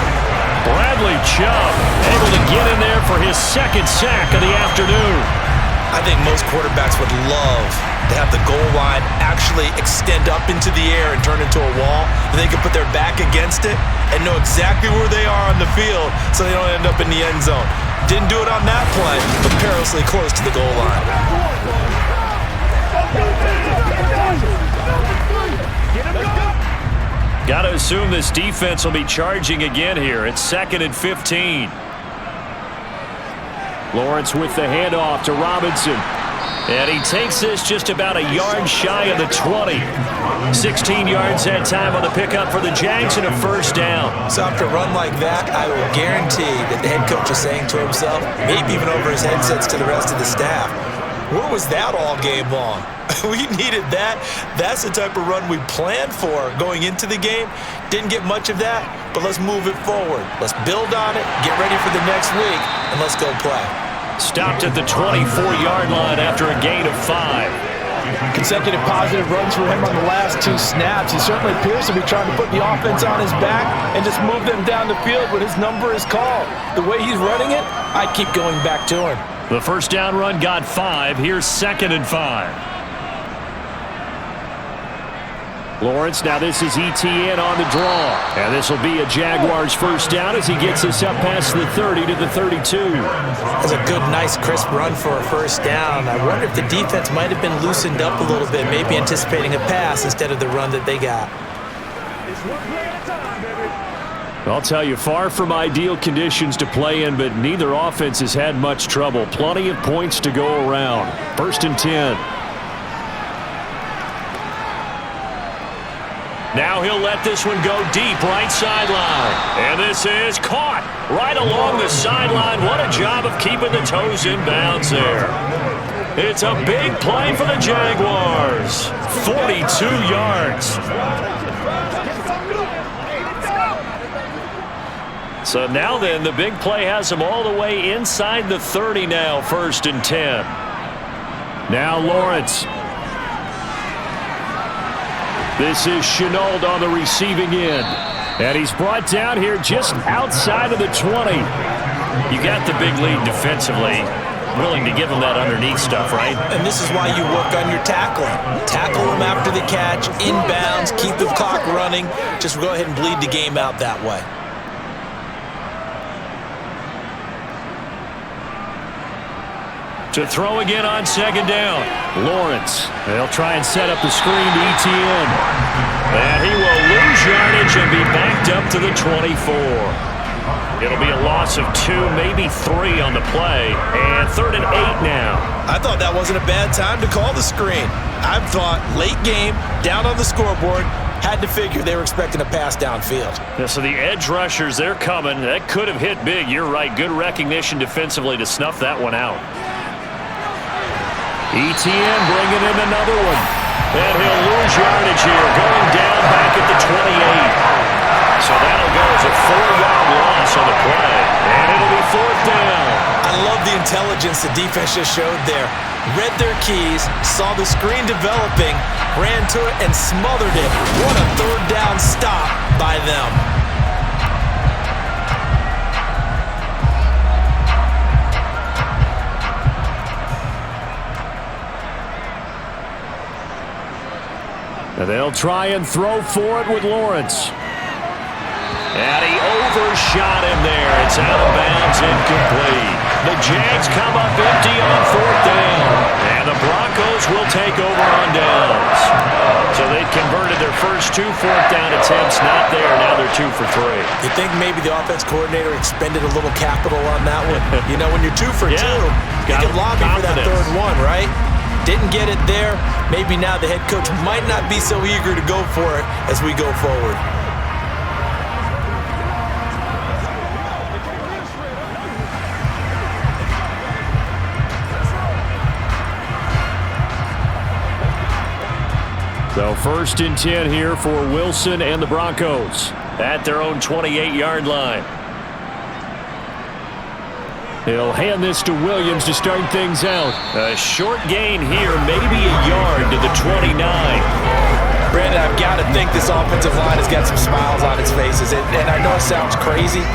Bradley Chubb able to get in there for his 2nd sack of the afternoon. I think most quarterbacks would love to have the goal line actually extend up into the air and turn into a wall. They can put their back against it and know exactly where they are on the field so they don't end up in the end zone. Didn't do it on that play, but perilously close to the goal line. Got to assume this defense will be charging again here. It's 2nd and 15. Lawrence with the handoff to Robinson. And he takes this just about a yard shy of the 20. 16 yards that time on the pickup for the Jags and a 1st down. So after a run like that, I will guarantee that the head coach is saying to himself, maybe even over his headsets to the rest of the staff, where was that all game long? We needed that. That's the type of run we planned for going into the game. Didn't get much of that, but let's move it forward. Let's build on it, get ready for the next week, and let's go play. Stopped at the 24-yard line after a gain of 5. Consecutive positive runs for him on the last 2 snaps. He certainly appears to be trying to put the offense on his back and just move them down the field when his number is called. The way he's running it, I keep going back to him. The 1st down run got 5. Here's 2nd and 5. Lawrence, now this is ETN on the draw. And this will be a Jaguars 1st down as he gets us up past the 30 to the 32. That's a good, nice, crisp run for a 1st down. I wonder if the defense might have been loosened up a little bit, maybe anticipating a pass instead of the run that they got. I'll tell you, far from ideal conditions to play in, but neither offense has had much trouble. Plenty of points to go around. 1st and 10. Now he'll let this one go deep, right sideline. And this is caught right along the sideline. What a job of keeping the toes in bounds there. It's a big play for the Jaguars. 42 yards. So now then, the big play has him all the way inside the 30 now, 1st and 10. Now Lawrence. This is Chenault on the receiving end. And he's brought down here just outside of the 20. You got the big lead defensively. willing to give him that underneath stuff, right? And this is why you work on your tackling. Tackle him after the catch, inbounds, keep the clock running. Just go ahead and bleed the game out that way. To throw again on second down. Lawrence. They'll try and set up the screen to Etienne. And he will lose yardage and be backed up to the 24. It'll be a loss of 2, maybe 3 on the play. And 3rd and 8 now. I thought that wasn't a bad time to call the screen. I thought late game, down on the scoreboard, had to figure they were expecting a pass downfield. Yeah, so the edge rushers, they're coming. That could have hit big. You're right. Good recognition defensively to snuff that one out. Etienne bringing in another one. And he'll lose yardage here, going down back at the 28. So that'll go as a 4-yard loss on the play. And it'll be 4th down. I love the intelligence the defense just showed there. Read their keys, saw the screen developing, ran to it, and smothered it. What a 3rd down stop by them. And they'll try and throw for it with Lawrence. And he overshot him there. It's out of bounds, incomplete. The Jags come up empty on 4th down. And the Broncos will take over on downs. So they converted their first 2 4th down attempts. Not there. Now they're 2 for 3. You think maybe the offense coordinator expended a little capital on that one? You know, when you're 2 for 2, you can lobby for that 3rd one, right? Didn't get it there. Maybe now the head coach might not be so eager to go for it as we go forward. So 1st and 10 here for Wilson and the Broncos at their own 28-yard line. He'll hand this to Williams to start things out. A short gain here, maybe a yard to the 29. Brandon, I've got to think this offensive line has got some smiles on its faces. And I know it sounds crazy,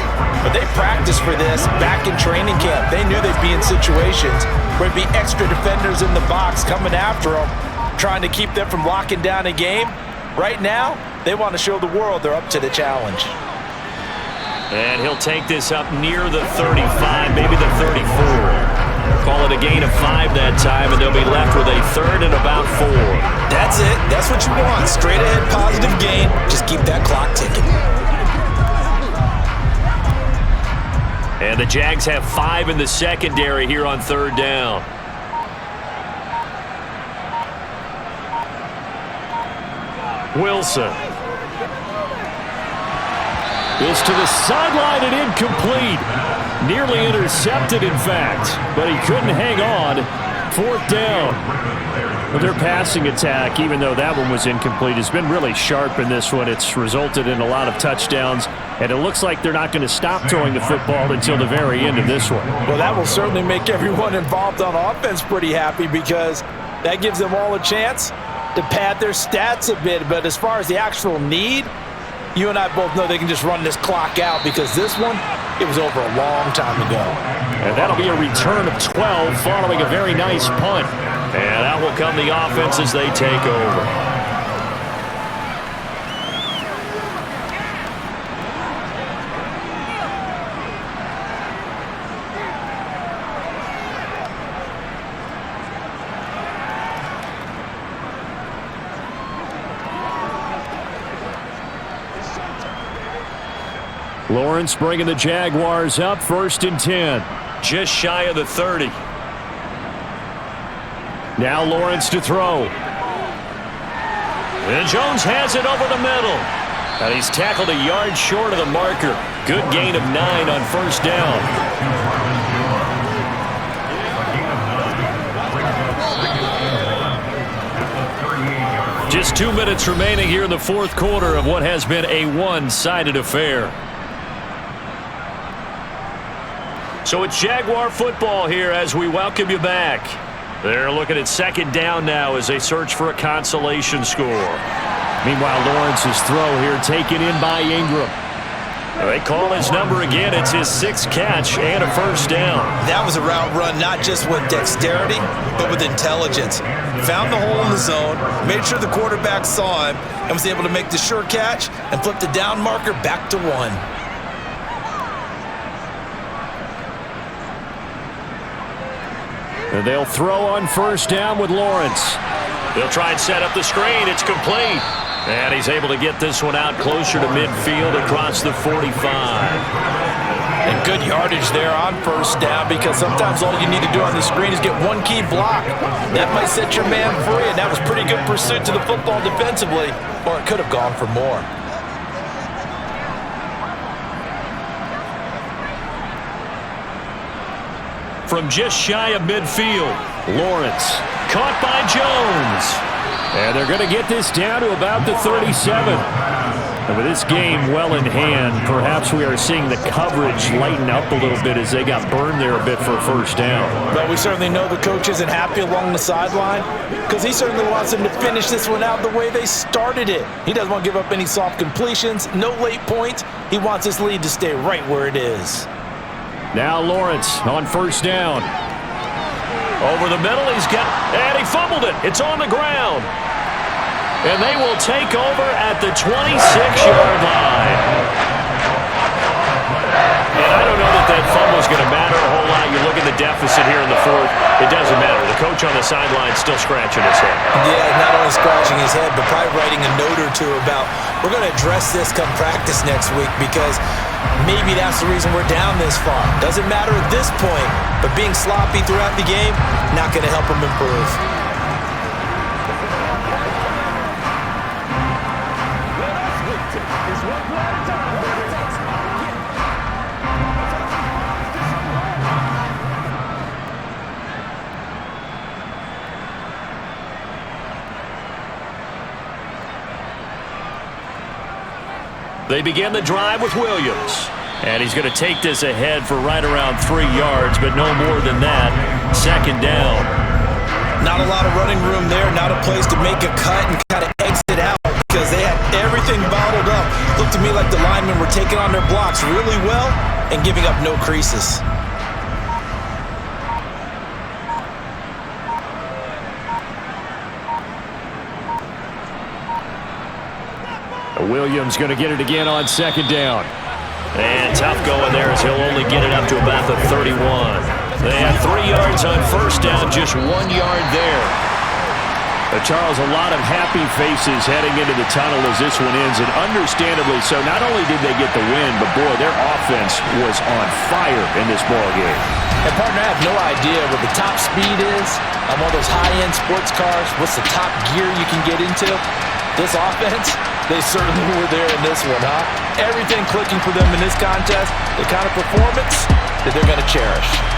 but they practiced for this back in training camp. They knew they'd be in situations where there'd be extra defenders in the box coming after them, trying to keep them from locking down a game. Right now, they want to show the world they're up to the challenge. And he'll take this up near the 35, maybe the 34. Call it a gain of 5 that time, and they'll be left with a 3rd and about 4. That's it. That's what you want. Straight ahead positive gain. Just keep that clock ticking. And the Jags have 5 in the secondary here on 3rd down. Wilson. Is to the sideline and incomplete. Nearly intercepted, in fact, but he couldn't hang on. 4th down. Well, their passing attack, even though that one was incomplete, has been really sharp in this one. It's resulted in a lot of touchdowns, and it looks like they're not going to stop throwing the football until the very end of this one. Well, that will certainly make everyone involved on offense pretty happy because that gives them all a chance to pad their stats a bit. But as far as the actual need, you and I both know they can just run this clock out because this one, it was over a long time ago. And that'll be a return of 12 following a very nice punt. And out will come the offense as they take over. Lawrence bringing the Jaguars up, 1st and 10. Just shy of the 30. Now Lawrence to throw. And Jones has it over the middle. And he's tackled a yard short of the marker. Good gain of 9 on 1st down. Just 2 minutes remaining here in the 4th quarter of what has been a one-sided affair. So it's Jaguar football here as we welcome you back. They're looking at 2nd down now as they search for a consolation score. Meanwhile, Lawrence's throw here taken in by Ingram. They call his number again. It's his 6th catch and a first down. That was a route run, not just with dexterity, but with intelligence. Found the hole in the zone, made sure the quarterback saw him, and was able to make the sure catch and flip the down marker back to 1. And they'll throw on first down with Lawrence. They'll try and set up the screen. It's complete. And he's able to get this one out closer to midfield across the 45. And good yardage there on first down, because sometimes all you need to do on the screen is get one key block. That might set your man free, and that was pretty good pursuit to the football defensively, or it could have gone for more. From just shy of midfield, Lawrence caught by Jones. And they're going to get this down to about the 37. And with this game well in hand, perhaps we are seeing the coverage lighten up a little bit as they got burned there a bit for a first down. But we certainly know the coach isn't happy along the sideline, because he certainly wants them to finish this one out the way they started it. He doesn't want to give up any soft completions, no late points. He wants this lead to stay right where it is. Now Lawrence on first down. Over the middle, and he fumbled it. It's on the ground. And they will take over at the 26-yard line. And I don't know that fumble is going to matter a whole lot. You look at the deficit here in the 4th. It doesn't matter. The coach on the sideline is still scratching his head. Yeah, not only scratching his head, but probably writing a note or two about, we're going to address this come practice next week, because maybe that's the reason we're down this far. Doesn't matter at this point, but being sloppy throughout the game, not going to help him improve. They begin the drive with Williams. And he's going to take this ahead for right around 3 yards, but no more than that. Second down. Not a lot of running room there, not a place to make a cut and kind of exit out, because they had everything bottled up. Looked to me like the linemen were taking on their blocks really well and giving up no creases. Williams going to get it again on second down. And tough going there, as he'll only get it up to about the 31. They had 3 yards on first down, just 1 yard there. Charles, a lot of happy faces heading into the tunnel as this one ends, and understandably so. Not only did they get the win, but boy, their offense was on fire in this ball game. And partner, I have no idea what the top speed is on one of those high-end sports cars. What's the top gear you can get into? This offense, they certainly were there in this one, huh? Everything clicking for them in this contest, the kind of performance that they're going to cherish.